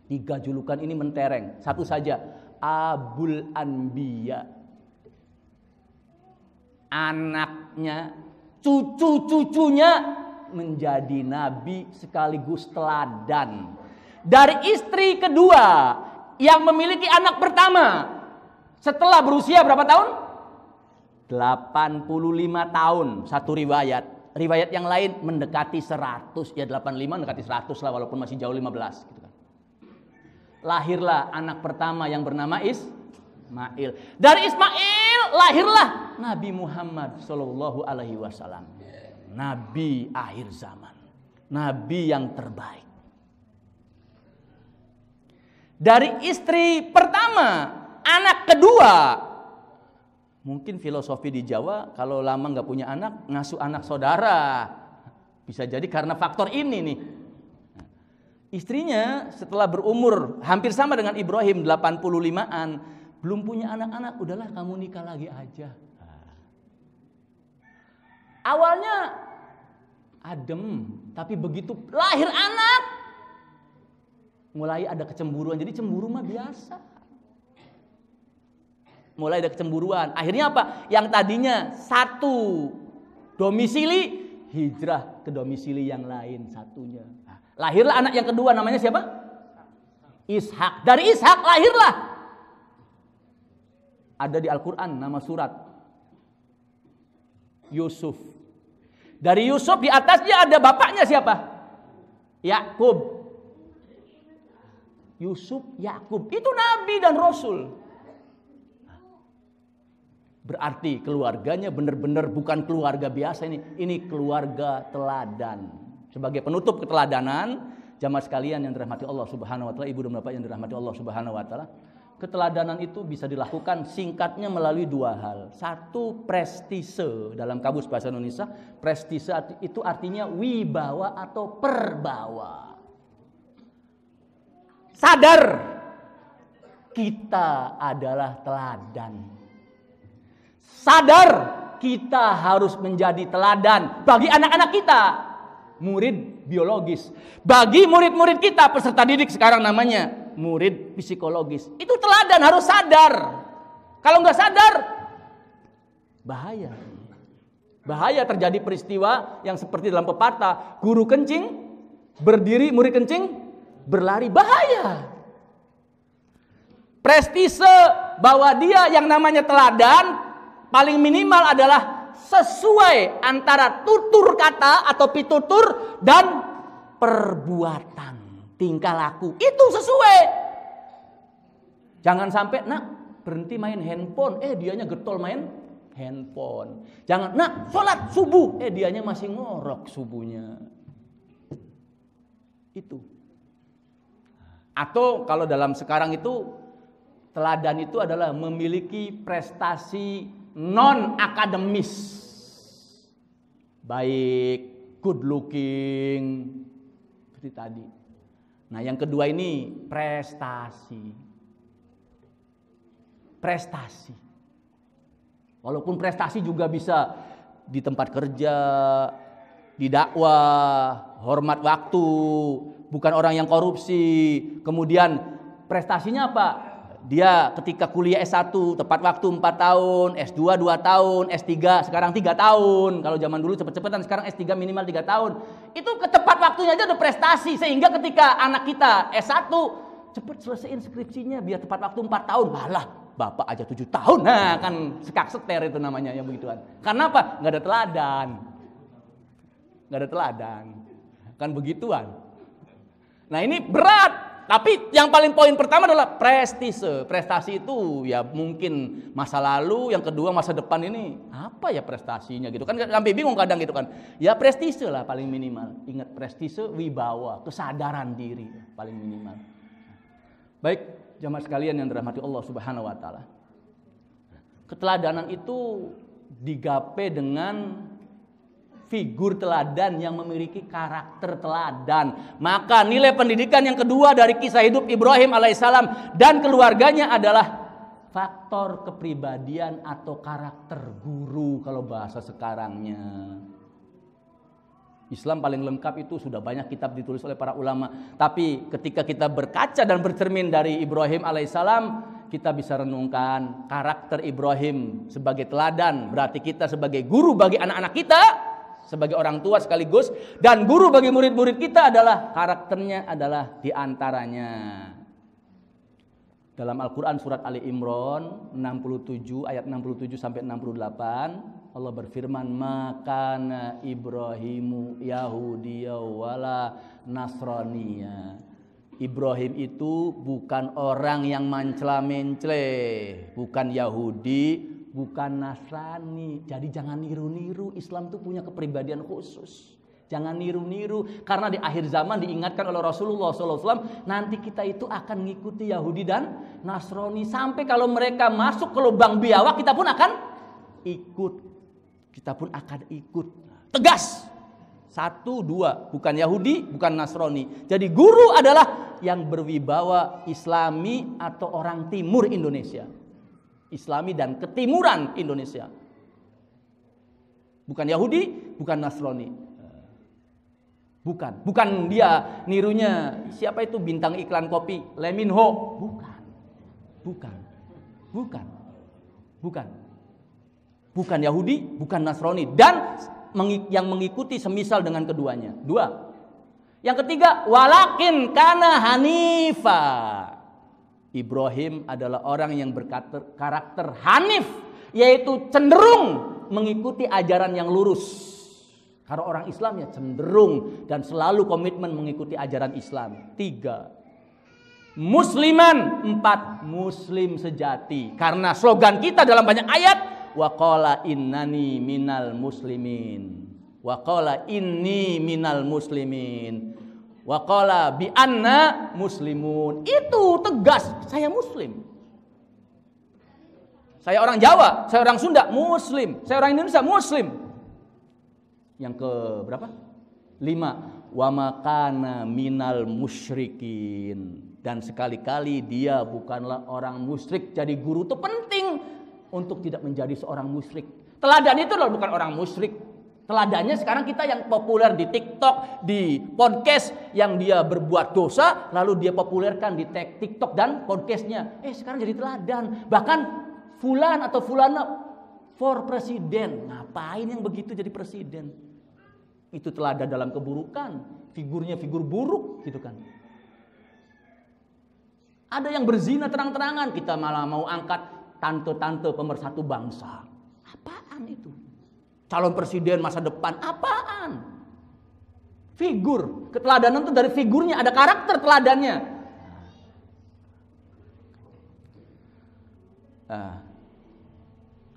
3 julukan ini mentereng. Satu saja, Abul Anbiya, anaknya, cucu-cucunya menjadi nabi sekaligus teladan. Dari istri kedua yang memiliki anak pertama setelah berusia berapa tahun? 85 tahun. Satu riwayat yang lain mendekati 100, ya 85 mendekati 100 lah, walaupun masih jauh 15 gitu kan. Lahirlah anak pertama yang bernama Ismail. Dari Ismail lahirlah Nabi Muhammad sallallahu alaihi wasallam. Nabi akhir zaman, nabi yang terbaik. Dari istri pertama, anak kedua, mungkin filosofi di Jawa kalau lama nggak punya anak, ngasuh anak saudara. Bisa jadi karena faktor ini nih. Istrinya setelah berumur hampir sama dengan Ibrahim, 85-an, belum punya anak-anak, udahlah kamu nikah lagi aja. Awalnya adem, tapi begitu lahir anak, mulai ada kecemburuan. Jadi cemburu mah biasa. Mulai ada kecemburuan. Akhirnya apa? Yang tadinya satu domisili, hijrah ke domisili yang lain satunya. Lahirlah anak yang kedua, namanya siapa? Ishak. Dari Ishak lahirlah, ada di Al-Quran nama surat, Yusuf. Dari Yusuf di atasnya ada bapaknya siapa? Yakub. Yusuf, Yakub, itu nabi dan rasul. Berarti keluarganya benar-benar bukan keluarga biasa ini. Ini keluarga teladan. Sebagai penutup keteladanan, jamaah sekalian yang dirahmati Allah Subhanahu wa taala, ibu dan bapak yang dirahmati Allah Subhanahu wa taala, keteladanan itu bisa dilakukan singkatnya melalui 2 hal. Satu, prestise. Dalam kamus bahasa Indonesia, prestise itu artinya wibawa atau perbawa. Sadar kita adalah teladan. Sadar kita harus menjadi teladan bagi anak-anak kita, murid biologis. Bagi murid-murid kita, peserta didik sekarang namanya murid psikologis. Itu teladan, harus sadar. Kalau nggak sadar, bahaya. Bahaya terjadi peristiwa yang seperti dalam pepatah, guru kencing berdiri, murid kencing berlari. Bahaya. Prestise bahwa dia yang namanya teladan paling minimal adalah sesuai antara tutur kata atau pitutur dan perbuatan, tingkah laku. Itu sesuai. Jangan sampai nak berhenti main handphone, dianya getol main handphone. Jangan nak sholat subuh, dianya masih ngorok subuhnya. Itu. Atau kalau dalam sekarang itu, teladan itu adalah memiliki prestasi non akademis, baik good looking seperti tadi. Nah, yang kedua ini prestasi. Walaupun prestasi juga bisa di tempat kerja, di dakwah, hormat waktu, bukan orang yang korupsi. Kemudian prestasinya apa? Dia ketika kuliah S1 tepat waktu 4 tahun, S2 2 tahun, S3 sekarang 3 tahun. Kalau zaman dulu cepet-cepetan, sekarang S3 minimal 3 tahun. Itu ketepat waktunya aja udah prestasi. Sehingga ketika anak kita S1 cepet selesaiin skripsinya biar tepat waktu 4 tahun. Malah bapak aja 7 tahun. Nah kan sekak seter itu namanya yang begituan. Karena apa? Gak ada teladan. Kan begituan. Nah ini berat. Tapi yang paling poin pertama adalah prestise. Prestasi itu ya mungkin masa lalu, yang kedua masa depan ini apa ya prestasinya gitu kan, sampai bingung kadang gitu kan. Ya prestise lah paling minimal. Ingat prestise, wibawa, kesadaran diri paling minimal. Baik jamaah sekalian yang dirahmati Allah Subhanahu wa taala. Keteladanan itu digape dengan figur teladan yang memiliki karakter teladan. Maka nilai pendidikan yang kedua dari kisah hidup Ibrahim alaihissalam dan keluarganya adalah faktor kepribadian atau karakter guru kalau bahasa sekarangnya. Islam paling lengkap itu sudah banyak kitab ditulis oleh para ulama. Tapi ketika kita berkaca dan bercermin dari Ibrahim alaihissalam, kita bisa renungkan karakter Ibrahim sebagai teladan. Berarti kita sebagai guru bagi anak-anak kita, sebagai orang tua sekaligus, dan guru bagi murid-murid kita adalah karakternya adalah diantaranya. Dalam Al-Quran surat Ali Imran 67 ayat 67 sampai 68 Allah berfirman, makana Ibrahimu Yahudiyya wala Nasraniyya. Ibrahim itu bukan orang yang mencela-mencela, bukan Yahudi, bukan Nasrani. Jadi jangan niru-niru. Islam itu punya kepribadian khusus. Jangan niru-niru. Karena di akhir zaman diingatkan oleh Rasulullah SAW, nanti kita itu akan mengikuti Yahudi dan Nasrani. Sampai kalau mereka masuk ke lubang biawak, kita pun akan ikut. Tegas. 1, 2. Bukan Yahudi, bukan Nasrani. Jadi guru adalah yang berwibawa Islami atau orang timur Indonesia. Islami dan ketimuran Indonesia. Bukan Yahudi, bukan Nasrani. Bukan dia nirunya siapa itu bintang iklan kopi, Leminho. Bukan Yahudi, bukan Nasrani, dan yang mengikuti semisal dengan keduanya. 2. Yang ketiga, walakin kana hanifa. Ibrahim adalah orang yang berkarakter hanif, yaitu cenderung mengikuti ajaran yang lurus. Karena orang Islam ya cenderung dan selalu komitmen mengikuti ajaran Islam. 3. Musliman. 4. Muslim sejati. Karena slogan kita dalam banyak ayat, wa qala innani minal muslimin. Wa qala inni minal muslimin. Wa qala bi anna muslimun. Itu tegas, saya muslim. Saya orang Jawa, saya orang Sunda, muslim. Saya orang Indonesia, muslim. Yang ke berapa? 5. Wa makana minal musyrikin. Dan sekali-kali dia bukanlah orang musyrik. Jadi guru itu penting untuk tidak menjadi seorang musyrik. Teladan itu adalah bukan orang musyrik. Teladannya sekarang kita yang populer di TikTok, di podcast, yang dia berbuat dosa lalu dia populerkan di TikTok dan podcastnya. Sekarang jadi teladan. Bahkan fulan atau fulana for presiden. Ngapain yang begitu jadi presiden? Itu teladan dalam keburukan. Figurnya figur buruk gitu kan. Ada yang berzina terang-terangan, kita malah mau angkat tante-tante pemersatu bangsa. Apaan itu? calon presiden masa depan. Apaan? Figur. Keteladanan itu dari figurnya, ada karakter teladannya.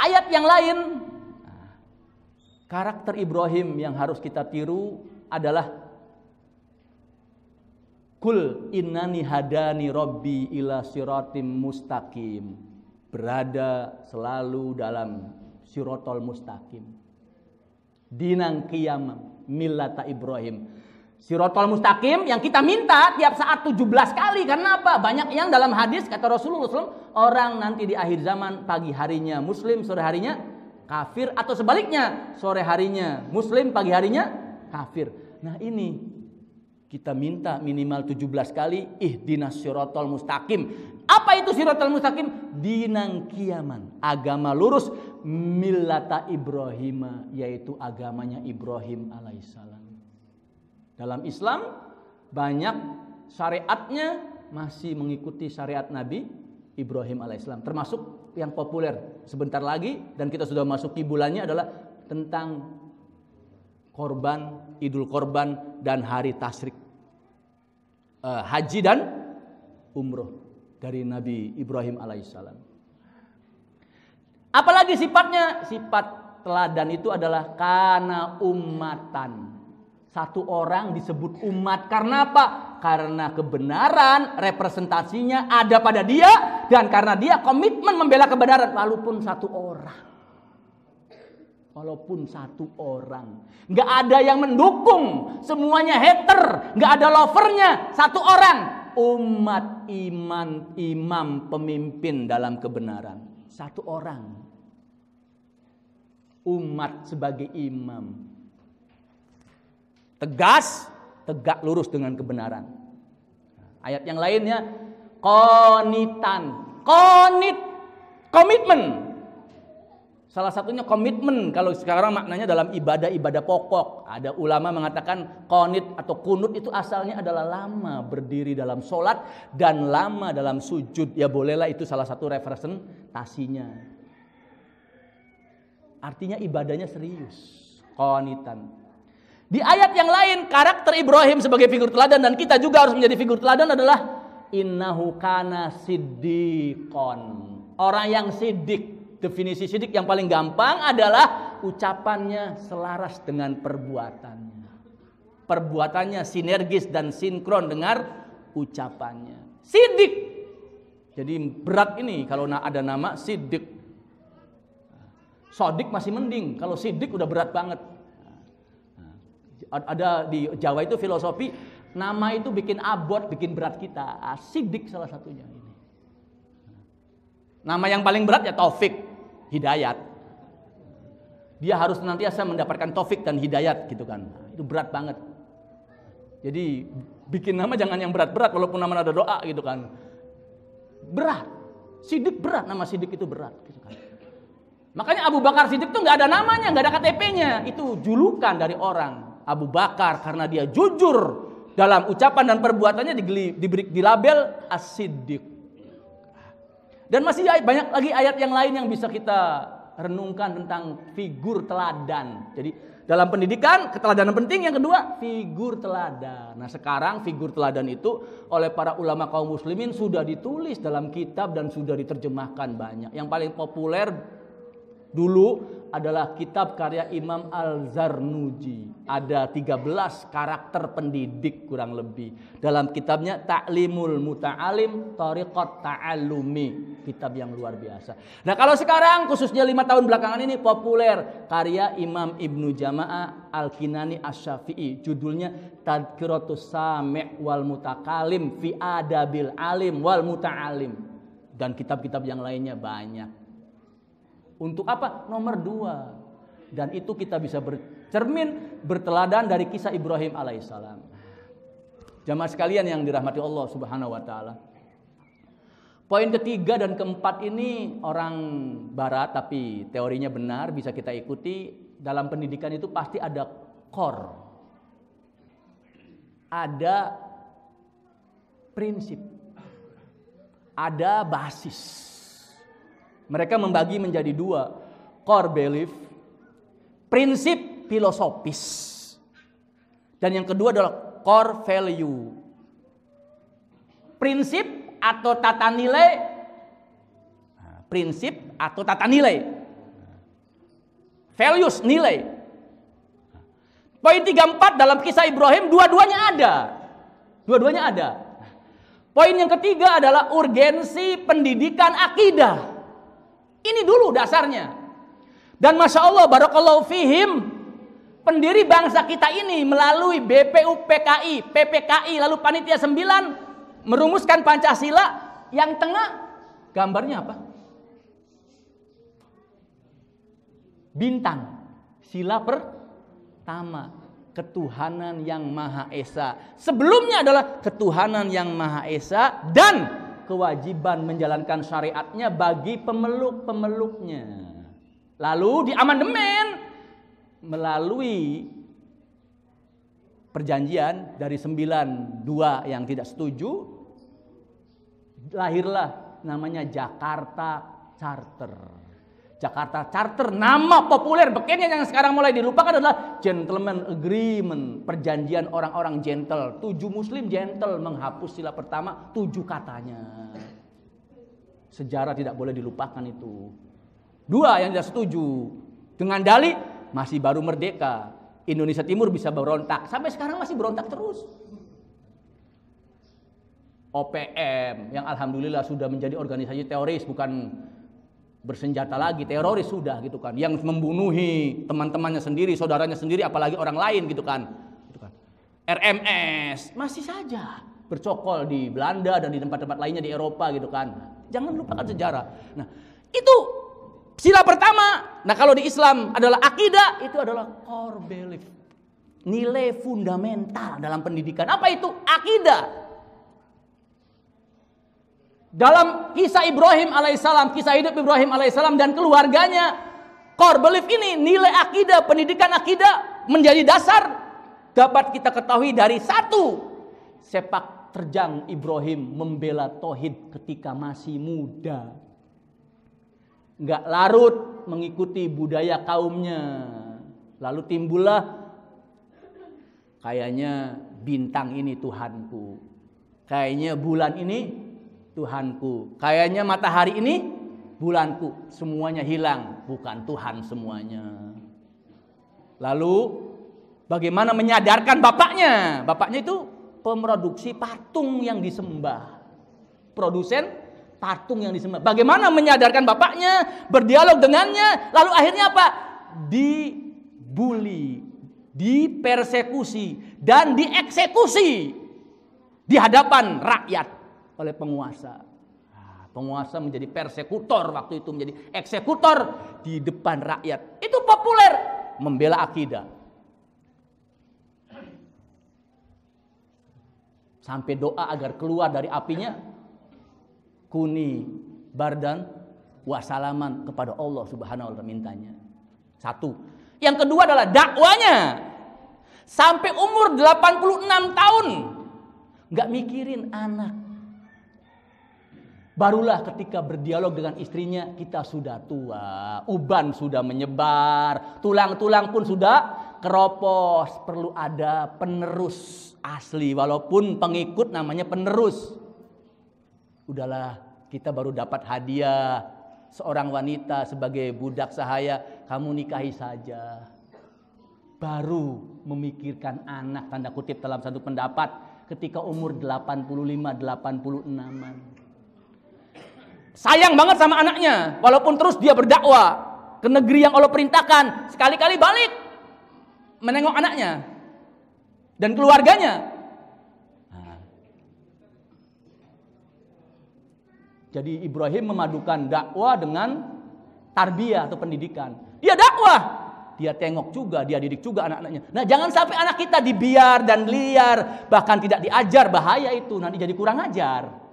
Ayat yang lain, karakter Ibrahim yang harus kita tiru adalah Kul innani hadani rabbi ila siratim mustaqim. Berada selalu dalam sirotol mustaqim. Dinang qiyamam millata Ibrahim. Sirotol mustaqim yang kita minta tiap saat 17 kali. Karena apa? Banyak yang dalam hadis kata Rasulullah SAW, orang nanti di akhir zaman pagi harinya muslim, sore harinya kafir, atau sebaliknya, sore harinya muslim, pagi harinya kafir. Nah ini kita minta minimal 17 kali ihdinas sirotol mustaqim. Apa itu sirotol mustaqim? Dinang qiyaman, agama lurus, millata Ibrahim, yaitu agamanya Ibrahim alaihissalam. Dalam Islam banyak syariatnya masih mengikuti syariat Nabi Ibrahim alaihissalam, termasuk yang populer sebentar lagi dan kita sudah masuki bulannya adalah tentang korban, idul korban dan hari tasyrik, haji dan umroh dari Nabi Ibrahim alaihissalam. Apalagi sifatnya? Sifat teladan itu adalah kana ummatan. Satu orang disebut umat karena apa? Karena kebenaran representasinya ada pada dia dan karena dia komitmen membela kebenaran walaupun satu orang. Walaupun satu orang, nggak ada yang mendukung, semuanya hater, nggak ada lovernya, satu orang, umat iman, imam, pemimpin dalam kebenaran, satu orang, umat sebagai imam, tegas, tegak lurus dengan kebenaran. Ayat yang lainnya, qanitan, qanit, komitmen. Salah satunya komitmen, kalau sekarang maknanya dalam ibadah pokok. Ada ulama mengatakan qanit atau kunut itu asalnya adalah lama berdiri dalam sholat dan lama dalam sujud. Ya bolehlah itu salah satu representasinya. Artinya ibadahnya serius, qanitan. Di ayat yang lain karakter Ibrahim sebagai figur teladan dan kita juga harus menjadi figur teladan adalah innahu kana siddiqon. Orang yang sidik. Definisi sidik yang paling gampang adalah ucapannya selaras dengan perbuatannya. Perbuatannya sinergis dan sinkron dengan ucapannya. Sidik. Jadi berat ini kalau ada nama sidik. Sodik masih mending, kalau sidik udah berat banget. Ada di Jawa itu filosofi, nama itu bikin abot, bikin berat kita. Sidik salah satunya ini. Nama yang paling berat ya Taufik, Hidayat. Dia harus senantiasa mendapatkan taufik dan hidayat gitu kan. Itu berat banget. Jadi bikin nama jangan yang berat-berat walaupun nama ada doa gitu kan. Berat. Sidik berat, nama Sidik itu berat gitu kan. Makanya Abu Bakar Sidik itu nggak ada namanya, nggak ada KTP-nya. Itu julukan dari orang. Abu Bakar karena dia jujur dalam ucapan dan perbuatannya diberi dilabel As-Siddiq. Dan masih banyak lagi ayat yang lain yang bisa kita renungkan tentang figur teladan. Jadi dalam pendidikan keteladanan penting, yang kedua figur teladan. Nah sekarang figur teladan itu oleh para ulama kaum muslimin sudah ditulis dalam kitab dan sudah diterjemahkan banyak. Yang paling populer dulu adalah kitab karya Imam Al-Zarnuji. Ada 13 karakter pendidik kurang lebih. Dalam kitabnya Ta'limul Muta'alim Thariqat Ta'allumi. Kitab yang luar biasa. Nah kalau sekarang khususnya 5 tahun belakangan ini populer karya Imam Ibnu Jama'ah Al-Kinani Asy-Syafi'i. Judulnya Tadhkiratus Sami' wal Mutakalim fi Adabil Alim wal Muta'alim. Dan kitab-kitab yang lainnya banyak. Untuk apa? Nomor 2. Dan itu kita bisa bercermin, berteladan dari kisah Ibrahim alaihissalam. Jamaah sekalian yang dirahmati Allah subhanahu wa ta'ala. Poin ketiga dan keempat ini orang barat tapi teorinya benar, bisa kita ikuti. Dalam pendidikan itu pasti ada core. Ada prinsip. Ada basis. Mereka membagi menjadi 2, core belief prinsip filosofis. Dan yang kedua adalah core value. Prinsip atau tata nilai. Prinsip atau tata nilai. Values, nilai. Poin 34 dalam kisah Ibrahim dua-duanya ada. Dua-duanya ada. Poin yang ketiga adalah urgensi pendidikan akidah. Ini dulu dasarnya. Dan Masya Allah, barakallahu fihim, pendiri bangsa kita ini melalui BPUPKI, PPKI, lalu Panitia 9 merumuskan Pancasila. Yang tengah gambarnya apa? Bintang. Sila pertama, ketuhanan yang Maha Esa. Sebelumnya adalah ketuhanan yang Maha Esa dan kewajiban menjalankan syariatnya bagi pemeluk-pemeluknya. Lalu di amandemen melalui perjanjian dari 92 yang tidak setuju, lahirlah namanya Jakarta Charter. Jakarta Charter, nama populer begini yang sekarang mulai dilupakan adalah Gentleman Agreement, perjanjian orang-orang gentle. 7 muslim gentle menghapus sila pertama, 7 katanya. Sejarah tidak boleh dilupakan itu. 2 yang tidak setuju dengan dalih masih baru merdeka, Indonesia Timur bisa berontak. Sampai sekarang masih berontak terus. OPM yang alhamdulillah sudah menjadi organisasi teroris, bukan bersenjata lagi, teroris sudah gitu kan, yang membunuhi teman-temannya sendiri, saudaranya sendiri, apalagi orang lain gitu kan. RMS masih saja bercokol di Belanda dan di tempat-tempat lainnya di Eropa gitu kan. Jangan lupakan sejarah. Nah, itu sila pertama. Nah, kalau di Islam adalah akidah, itu adalah core belief, nilai fundamental dalam pendidikan. Apa itu? Akidah. Dalam kisah Ibrahim alaihissalam, kisah hidup Ibrahim alaihissalam dan keluarganya, core belief ini, nilai akidah, pendidikan akidah menjadi dasar dapat kita ketahui dari 1, sepak terjang Ibrahim membela tauhid ketika masih muda. Enggak larut mengikuti budaya kaumnya. Lalu timbullah kayaknya bintang ini Tuhanku, kayaknya bulan ini Tuhanku, kayaknya matahari ini bulanku, semuanya hilang, bukan Tuhan semuanya. Lalu bagaimana menyadarkan bapaknya? Bapaknya itu pemroduksi patung yang disembah, produsen patung yang disembah. Bagaimana menyadarkan bapaknya, berdialog dengannya, lalu akhirnya apa? Dibully, dipersekusi, dan dieksekusi di hadapan rakyat oleh penguasa. Penguasa menjadi persekutor waktu itu, menjadi eksekutor di depan rakyat. Itu populer, membela akidah. Sampai doa agar keluar dari apinya, kuni bardan wasalaman, kepada Allah Subhanahu wa taala mintanya. 1. Yang kedua adalah dakwanya. Sampai umur 86 tahun enggak mikirin anak. Barulah ketika berdialog dengan istrinya, kita sudah tua, uban sudah menyebar, tulang-tulang pun sudah keropos, perlu ada penerus asli, walaupun pengikut namanya penerus. Udahlah, kita baru dapat hadiah seorang wanita sebagai budak sahaya, kamu nikahi saja. Baru memikirkan anak, tanda kutip dalam satu pendapat, ketika umur 85-86an. Sayang banget sama anaknya, walaupun terus dia berdakwah ke negeri yang Allah perintahkan, sekali-kali balik menengok anaknya dan keluarganya. Jadi Ibrahim memadukan dakwah dengan tarbiyah atau pendidikan. Dia dakwah, dia tengok juga, dia didik juga anak-anaknya. Nah, jangan sampai anak kita dibiar dan liar, bahkan tidak diajar, bahaya itu, nanti jadi kurang ajar.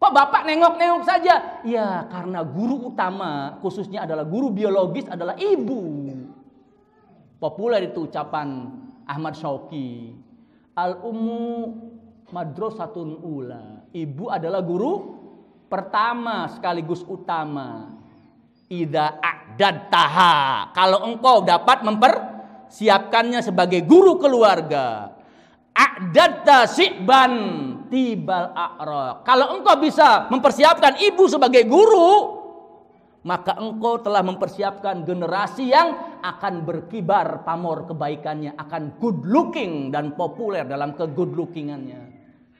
Kok bapak nengok-nengok saja? Ya, karena guru utama, khususnya adalah guru biologis, adalah ibu. Populer itu ucapan Ahmad Syauqi. Al-ummu madrasatun ula. Ibu adalah guru pertama sekaligus utama. idza a'dadtaha, kalau engkau dapat mempersiapkannya sebagai guru keluarga. A'dadta si'ban tibal a'ra, kalau engkau bisa mempersiapkan ibu sebagai guru, maka engkau telah mempersiapkan generasi yang akan berkibar pamor kebaikannya, akan good looking dan populer dalam ke-good lookingannya.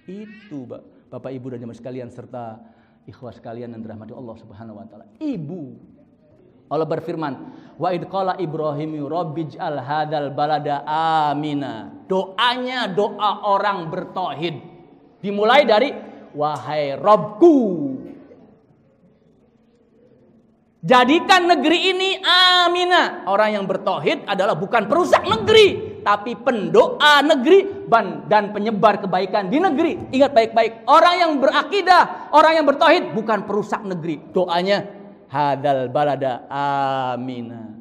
Itu Bapak Ibu dan jemaah sekalian serta ikhwas sekalian yang dirahmati Allah Subhanahu wa taala. Ibu. Allah berfirman, wa id qala Ibrahim rabbij'al hadzal balada amina. Doanya doa orang bertauhid. Dimulai dari wahai Rabbku, jadikan negeri ini amina. Orang yang bertauhid adalah bukan perusak negeri, tapi pendoa negeri dan penyebar kebaikan di negeri. Ingat baik-baik, orang yang berakidah, orang yang bertauhid bukan perusak negeri. Doanya hadal balada amina.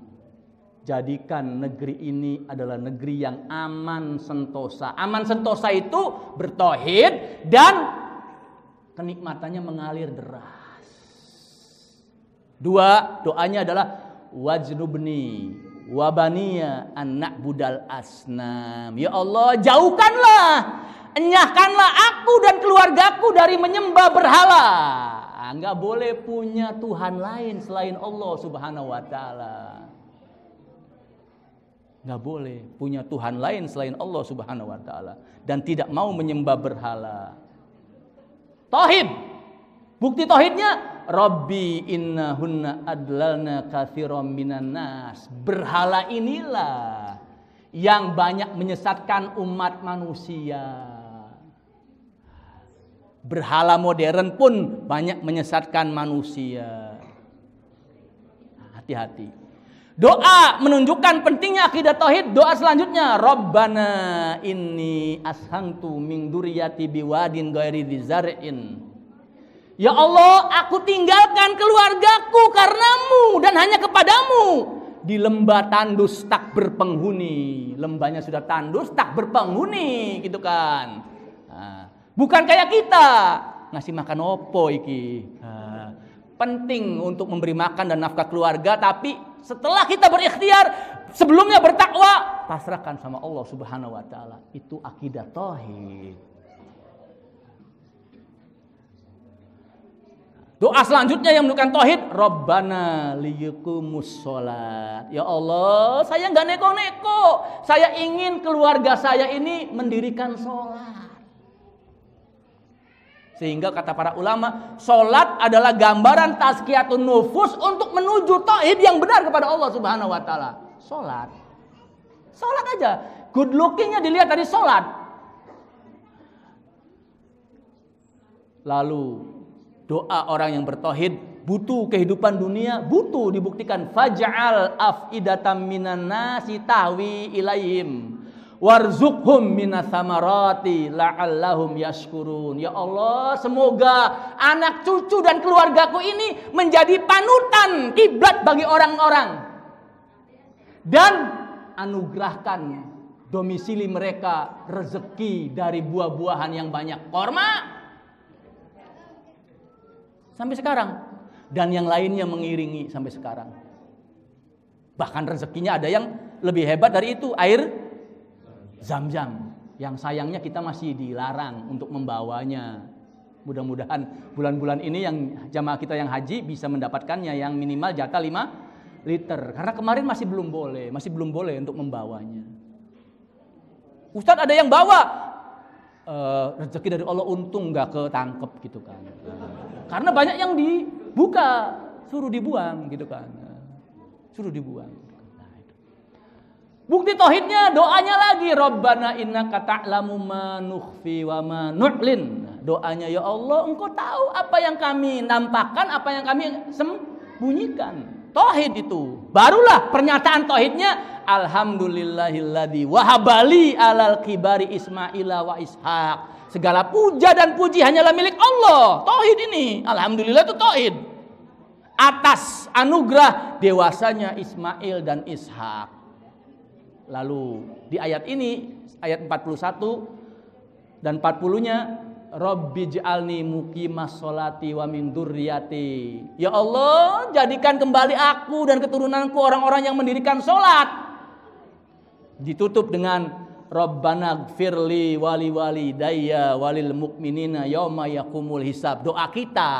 Jadikan negeri ini adalah negeri yang aman sentosa. Aman sentosa itu bertauhid dan kenikmatannya mengalir deras. Dua, doanya adalah wajnubni wabaniya an na'budal asnam. Ya Allah, jauhkanlah, enyahkanlah aku dan keluargaku dari menyembah berhala. Enggak boleh punya Tuhan lain selain Allah Subhanahu wa taala. Enggak boleh punya Tuhan lain selain Allah Subhanahu wa taala dan tidak mau menyembah berhala. Tauhid. Bukti tauhidnya, Rabbi innahunna adlalna katsiran minan nas. Berhala inilah yang banyak menyesatkan umat manusia. Berhala modern pun banyak menyesatkan manusia. Hati-hati. Doa menunjukkan pentingnya akidah tauhid. Doa selanjutnya, Rabbana inni ashantu min dzurriyyati biwadin ghairi dzar'in. Ya Allah, aku tinggalkan keluargaku karenamu dan hanya kepadamu di lembah tandus tak berpenghuni. Lembahnya sudah tandus tak berpenghuni, gitu kan. Nah, bukan kayak kita ngasih makan opo iki. Nah, penting untuk memberi makan dan nafkah keluarga, tapi setelah kita berikhtiar, sebelumnya bertakwa, pasrahkan sama Allah Subhanahu wa taala. Itu akidah tauhid. Doa selanjutnya yang menunjukkan tauhid, Rabbana liyuqimus sholat. Ya Allah, saya nggak neko-neko. Saya ingin keluarga saya ini mendirikan sholat. Sehingga kata para ulama, sholat adalah gambaran tazkiyatun nufus untuk menuju tauhid yang benar kepada Allah Subhanahu wa taala. Sholat. Sholat aja. Good lookingnya dilihat dari sholat. Lalu doa orang yang bertauhid butuh kehidupan dunia, butuh dibuktikan. Faj'al af'idatam minan nasi tahwi ilaihim warzuqhum minas samarati la'allahum yashkurun. Ya Allah, semoga anak cucu dan keluargaku ini menjadi panutan kiblat bagi orang-orang, dan anugerahkan domisili mereka rezeki dari buah-buahan yang banyak, korma sampai sekarang, dan yang lainnya mengiringi sampai sekarang. Bahkan rezekinya ada yang lebih hebat dari itu, air Zam-Zam, yang sayangnya kita masih dilarang untuk membawanya. Mudah-mudahan bulan-bulan ini yang jamaah kita yang haji bisa mendapatkannya, yang minimal jatah 5 liter. Karena kemarin masih belum boleh untuk membawanya. Ustadz, ada yang bawa, rezeki dari Allah, untung gak ketangkep gitu kan. Karena banyak yang dibuka, suruh dibuang gitu kan. Suruh dibuang. Nah, itu. Bukti tauhidnya, doanya lagi, Rabbana innaka ta'lamu ma nukhfi wa ma nu'lin. Doanya, ya Allah, engkau tahu apa yang kami nampakkan, apa yang kami sembunyikan. Tauhid itu. Barulah pernyataan tauhidnya, alhamdulillahilladzi wahabali alal kibari Ismaila wa Ishaq. Segala puja dan puji hanyalah milik Allah. Tauhid ini, alhamdulillah, itu tauhid. Atas anugerah dewasanya Ismail dan Ishak. Lalu di ayat ini, ayat 41 dan 40-nya, Rabbi ij'alni muqimas sholati wa min dzurriyyati. Ya Allah, jadikan kembali aku dan keturunanku orang-orang yang mendirikan sholat. Ditutup dengan Rabbana gfirli wali walidayya walil mu'minina yauma yaqumul hisab. Doa kita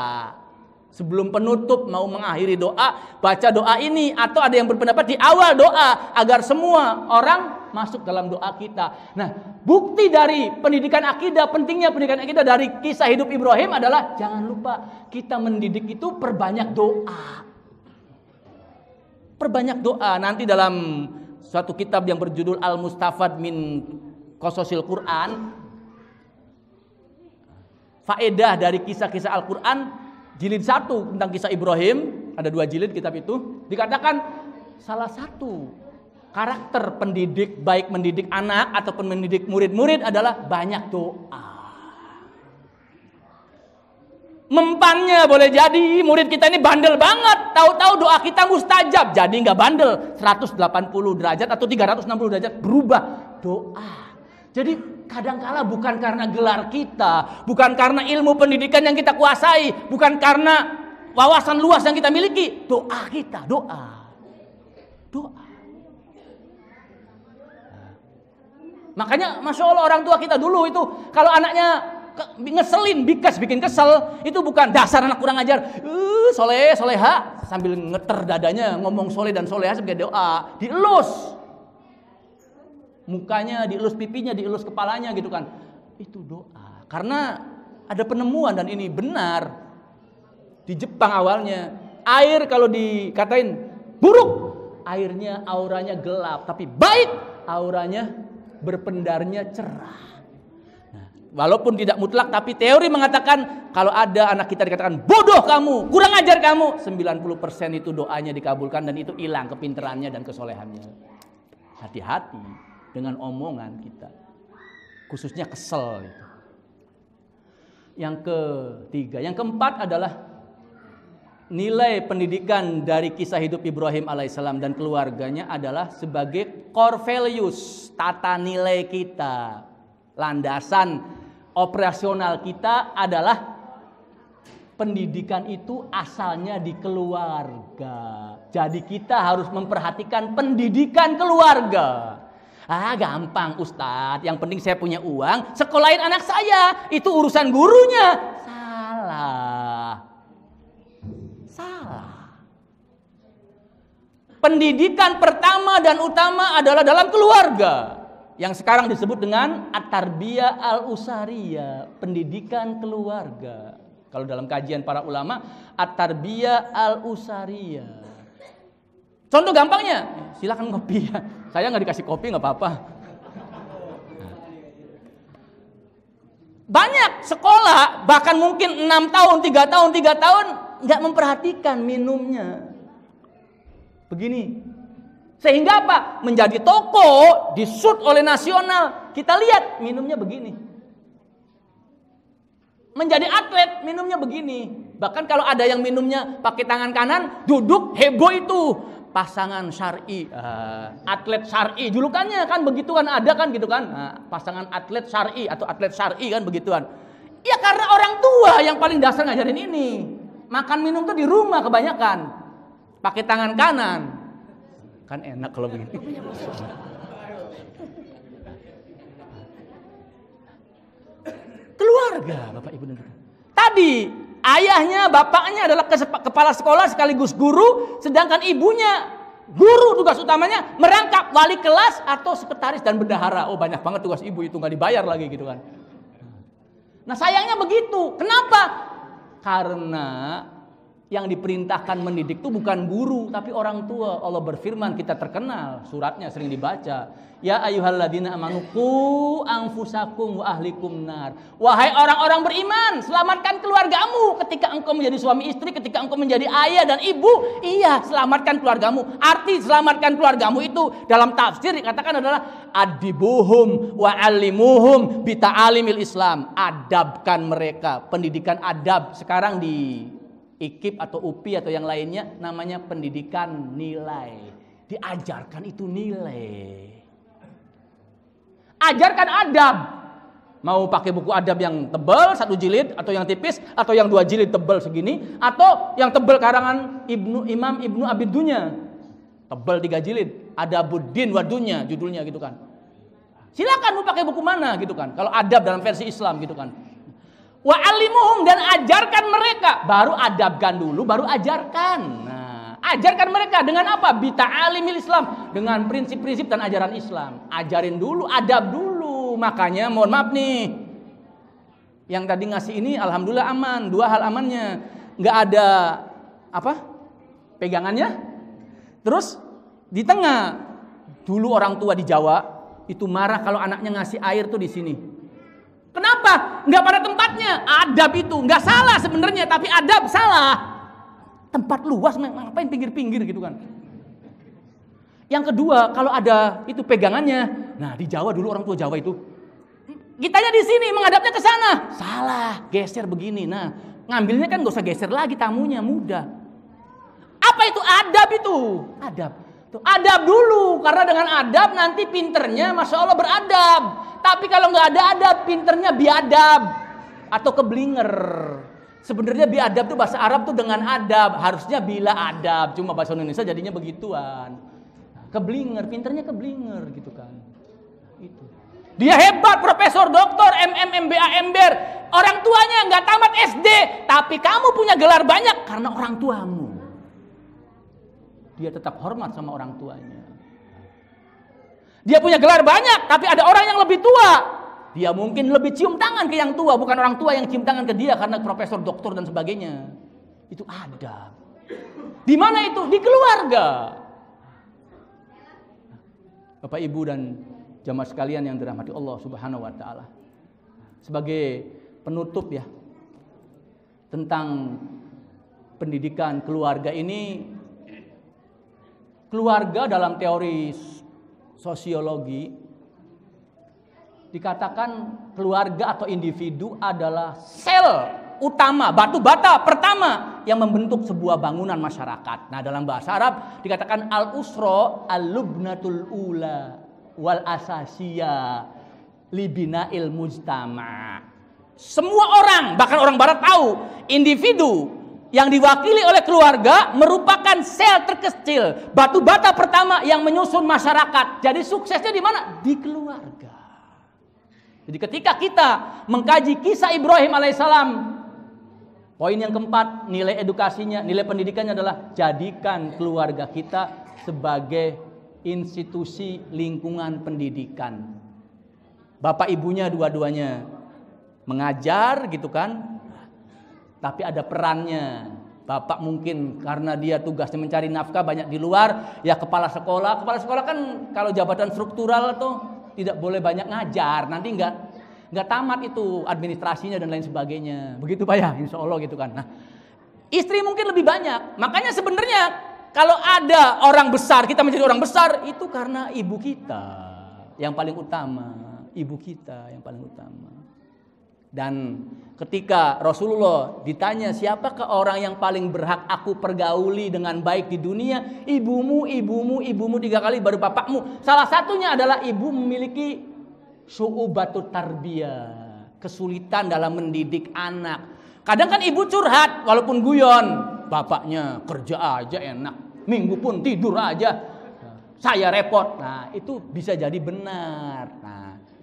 sebelum penutup mau mengakhiri doa, baca doa ini, atau ada yang berpendapat di awal doa agar semua orang masuk dalam doa kita. Nah, bukti dari pendidikan akidah, pentingnya pendidikan akidah dari kisah hidup Ibrahim adalah jangan lupa kita mendidik itu perbanyak doa. Perbanyak doa. Nanti dalam suatu kitab yang berjudul Al-Mustafad min Qasasil Quran, faedah dari kisah-kisah Al-Quran, jilid 1 tentang kisah Ibrahim, ada 2 jilid kitab itu, dikatakan salah satu karakter pendidik, baik mendidik anak ataupun mendidik murid-murid adalah banyak doa. Mempannya boleh jadi murid kita ini bandel banget, tahu-tahu doa kita mustajab, jadi nggak bandel, 180 derajat atau 360 derajat berubah doa. Jadi kadangkala bukan karena gelar kita, bukan karena ilmu pendidikan yang kita kuasai, bukan karena wawasan luas yang kita miliki, doa kita, doa. Makanya Masya Allah orang tua kita dulu itu kalau anaknya ngeselin, bikin kesel, itu bukan dasar anak kurang ajar, soleh, soleha, sambil ngeter dadanya ngomong soleh dan soleha sebagai doa, dielus mukanya, dielus pipinya, dielus kepalanya gitu kan, itu doa. Karena ada penemuan dan ini benar di Jepang awalnya, air kalau dikatain buruk, airnya auranya gelap, tapi baik auranya berpendarnya cerah. Nah, walaupun tidak mutlak, tapi teori mengatakan kalau ada anak kita dikatakan bodoh kamu, kurang ajar kamu, 90% itu doanya dikabulkan dan itu hilang kepinterannya dan kesolehannya. Hati-hati dengan omongan kita, khususnya kesel itu. Yang ketiga, yang keempat adalah nilai pendidikan dari kisah hidup Ibrahim alaihissalam dan keluarganya adalah sebagai core values, tata nilai kita. Landasan operasional kita adalah pendidikan itu asalnya di keluarga. Jadi kita harus memperhatikan pendidikan keluarga. Gampang Ustadz, yang penting saya punya uang, sekolahin anak saya, itu urusan gurunya. Salah. Pendidikan pertama dan utama adalah dalam keluarga, yang sekarang disebut dengan at-tarbiyah al-usariyah, pendidikan keluarga. Kalau dalam kajian para ulama, at-tarbiyah al-usariyah. Contoh gampangnya, silakan ngopi ya. Saya nggak dikasih kopi nggak apa-apa. Banyak sekolah bahkan mungkin 6 tahun, 3 tahun nggak memperhatikan minumnya. Begini, sehingga apa? Menjadi toko, disut oleh nasional. Kita lihat minumnya begini. Menjadi atlet minumnya begini. Bahkan kalau ada yang minumnya pakai tangan kanan, duduk heboh itu. Pasangan syar'i, atlet syar'i, julukannya kan begitu kan, ada kan gitu kan. Nah, pasangan atlet syar'i atau atlet syar'i kan begituan. Ya karena orang tua yang paling dasar ngajarin ini. Makan minum tuh di rumah kebanyakan. Pakai tangan kanan. Kan enak kalau begini. Keluarga, Bapak Ibu dan Saudara. Tadi ayahnya, bapaknya adalah kepala sekolah sekaligus guru, sedangkan ibunya guru, tugas utamanya merangkap wali kelas atau sekretaris dan bendahara. Oh, banyak banget tugas ibu itu, nggak dibayar lagi gitu kan. Nah, sayangnya begitu. Kenapa? Karena yang diperintahkan mendidik itu bukan guru, tapi orang tua. Allah berfirman, kita terkenal, suratnya sering dibaca. Ya ayyuhalladzina amanu qu anfusakum wa ahlikum nar. Wahai orang-orang beriman, selamatkan keluargamu ketika engkau menjadi suami istri, ketika engkau menjadi ayah dan ibu. Iya, selamatkan keluargamu. Arti selamatkan keluargamu itu dalam tafsir dikatakan adalah adibuhum wa alimuhum bi ta'alimil Islam. Adabkan mereka, pendidikan adab. Sekarang di IKIP atau UPI atau yang lainnya namanya pendidikan nilai. Diajarkan itu nilai. Ajarkan adab. Mau pakai buku adab yang tebal 1 jilid atau yang tipis atau yang 2 jilid tebal segini atau yang tebal karangan Imam Ibnu Abi Dunya tebal 3 jilid, Adabuddin wa Dunya judulnya gitu kan. Silakan mau pakai buku mana gitu kan. Kalau adab dalam versi Islam gitu kan. Wa alimuhum, dan ajarkan mereka. Baru adabkan dulu, baru ajarkan. Nah, ajarkan mereka dengan apa? Bita'alimil Islam, dengan prinsip-prinsip dan ajaran Islam. Ajarin dulu, adab dulu. Makanya mohon maaf nih, yang tadi ngasih ini alhamdulillah aman. 2 hal amannya, nggak ada apa pegangannya. Terus di tengah, dulu orang tua di Jawa itu marah kalau anaknya ngasih air tuh di sini. Kenapa? Nggak pada tempatnya. Adab itu nggak salah sebenarnya, tapi adab salah. Tempat luas, ngapain pinggir-pinggir gitu kan. Yang kedua, kalau ada itu pegangannya. Nah, di Jawa dulu orang tua Jawa itu, kitanya di sini menghadapnya ke sana. Salah, geser begini. Nah, ngambilnya kan nggak usah geser lagi, tamunya mudah. Apa itu adab itu? Adab. Tuh, adab dulu, karena dengan adab nanti pinternya Masya Allah beradab. Tapi kalau nggak ada adab, pinternya biadab atau keblinger. Sebenarnya biadab tuh bahasa Arab tuh dengan adab, harusnya bila adab. Cuma bahasa Indonesia jadinya begituan. Keblinger, pinternya keblinger gitu kan. Itu. Dia hebat, profesor, doktor, MM, MBA, ember. Orang tuanya nggak tamat SD, tapi kamu punya gelar banyak karena orang tuamu. Dia tetap hormat sama orang tuanya. Dia punya gelar banyak, tapi ada orang yang lebih tua. Dia mungkin lebih cium tangan ke yang tua, bukan orang tua yang cium tangan ke dia karena profesor, doktor dan sebagainya. Itu adab. Di mana itu? Di keluarga. Bapak Ibu dan jamaah sekalian yang dirahmati Allah Subhanahu wa taala. Sebagai penutup ya tentang pendidikan keluarga ini, keluarga dalam teori sosiologi dikatakan keluarga atau individu adalah sel utama, batu bata pertama yang membentuk sebuah bangunan masyarakat. Nah, dalam bahasa Arab dikatakan al-usra al-lubnatul ula wal asasiyah libina'il mujtama. Semua orang, bahkan orang barat tahu, individu yang diwakili oleh keluarga merupakan sel terkecil, batu bata pertama yang menyusun masyarakat. Jadi suksesnya di mana? Di keluarga. Jadi ketika kita mengkaji kisah Ibrahim alaihissalam, poin yang keempat, nilai edukasinya, nilai pendidikannya adalah jadikan keluarga kita sebagai institusi lingkungan pendidikan. Bapak ibunya dua-duanya mengajar gitu kan. Tapi ada perannya. Bapak mungkin karena dia tugasnya mencari nafkah banyak di luar, ya kepala sekolah. Kepala sekolah kan kalau jabatan struktural tuh tidak boleh banyak ngajar. Nanti nggak tamat itu administrasinya dan lain sebagainya. Begitu Pak ya, insya Allah gitu kan. Nah, istri mungkin lebih banyak. Makanya sebenarnya kalau ada orang besar, kita menjadi orang besar itu karena ibu kita yang paling utama. Ibu kita yang paling utama. Dan ketika Rasulullah ditanya siapakah orang yang paling berhak aku pergauli dengan baik di dunia, ibumu 3 kali baru bapakmu. Salah satunya adalah ibu memiliki syu'ubatut tarbiyah, kesulitan dalam mendidik anak. Kadang kan ibu curhat walaupun guyon, bapaknya kerja aja enak, minggu pun tidur aja, saya repot. Nah, itu bisa jadi benar. Nah,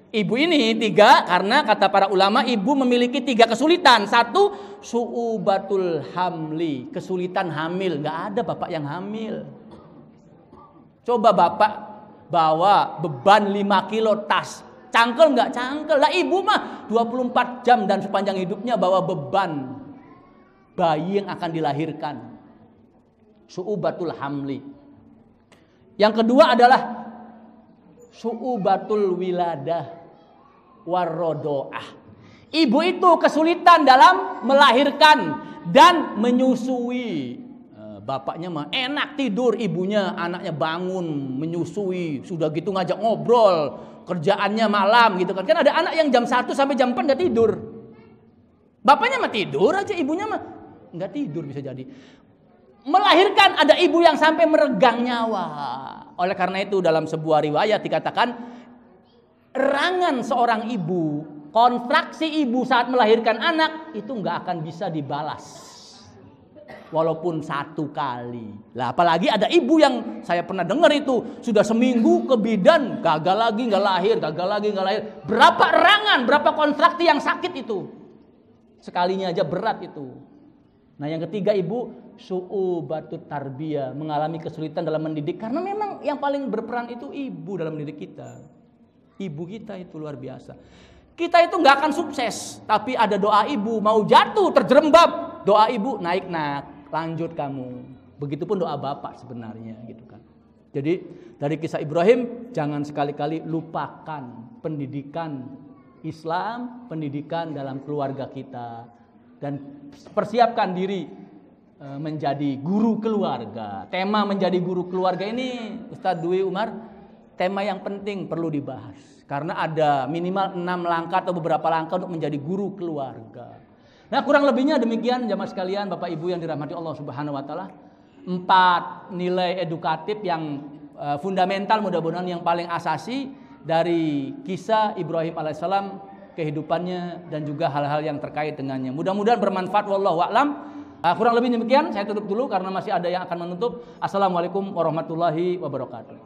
ibu ini 3 karena kata para ulama ibu memiliki 3 kesulitan. 1, su'ubatul hamli, kesulitan hamil. Gak ada bapak yang hamil. Coba bapak bawa beban 5 kilo tas, cangkel gak? Cangkel. Lah ibu mah 24 jam dan sepanjang hidupnya bawa beban bayi yang akan dilahirkan. Su'ubatul hamli. Yang kedua adalah su'ubatul wiladah warodoah. Ibu itu kesulitan dalam melahirkan dan menyusui. Bapaknya mah enak tidur, ibunya anaknya bangun menyusui, sudah gitu ngajak ngobrol, kerjaannya malam gitu kan. Kan ada anak yang jam 1 sampai jam 4 enggak tidur. Bapaknya mah tidur aja, ibunya mah enggak tidur bisa jadi. Melahirkan ada ibu yang sampai meregang nyawa. Oleh karena itu dalam sebuah riwayat dikatakan erangan seorang ibu kontraksi ibu saat melahirkan anak itu nggak akan bisa dibalas. Walaupun 1 kali. Lah apalagi ada ibu yang saya pernah dengar itu sudah seminggu ke bidan, gagal lagi nggak lahir, gagal lagi nggak lahir. Berapa erangan, berapa kontraksi yang sakit itu? Sekalinya aja berat itu. Nah yang ketiga ibu su'ubatut tarbiyah, mengalami kesulitan dalam mendidik karena memang yang paling berperan itu ibu dalam mendidik kita. Ibu kita itu luar biasa. Kita itu nggak akan sukses, tapi ada doa ibu, mau jatuh terjerembab, doa ibu naik lanjut kamu. Begitupun doa bapak sebenarnya gitu kan. Jadi dari kisah Ibrahim jangan sekali-kali lupakan pendidikan Islam, pendidikan dalam keluarga kita dan persiapkan diri menjadi guru keluarga. Tema menjadi guru keluarga ini Ustadz Dwi Umar, tema yang penting perlu dibahas karena ada minimal 6 langkah atau beberapa langkah untuk menjadi guru keluarga. Nah kurang lebihnya demikian jamaah sekalian, Bapak Ibu yang dirahmati Allah Subhanahu Wa Taala. 4 nilai edukatif yang fundamental, mudah-mudahan yang paling asasi dari kisah Ibrahim alaihissalam, kehidupannya dan juga hal-hal yang terkait dengannya. Mudah-mudahan bermanfaat. Wallahu a'lam. Kurang lebih demikian, saya tutup dulu karena masih ada yang akan menutup. Assalamualaikum warahmatullahi wabarakatuh.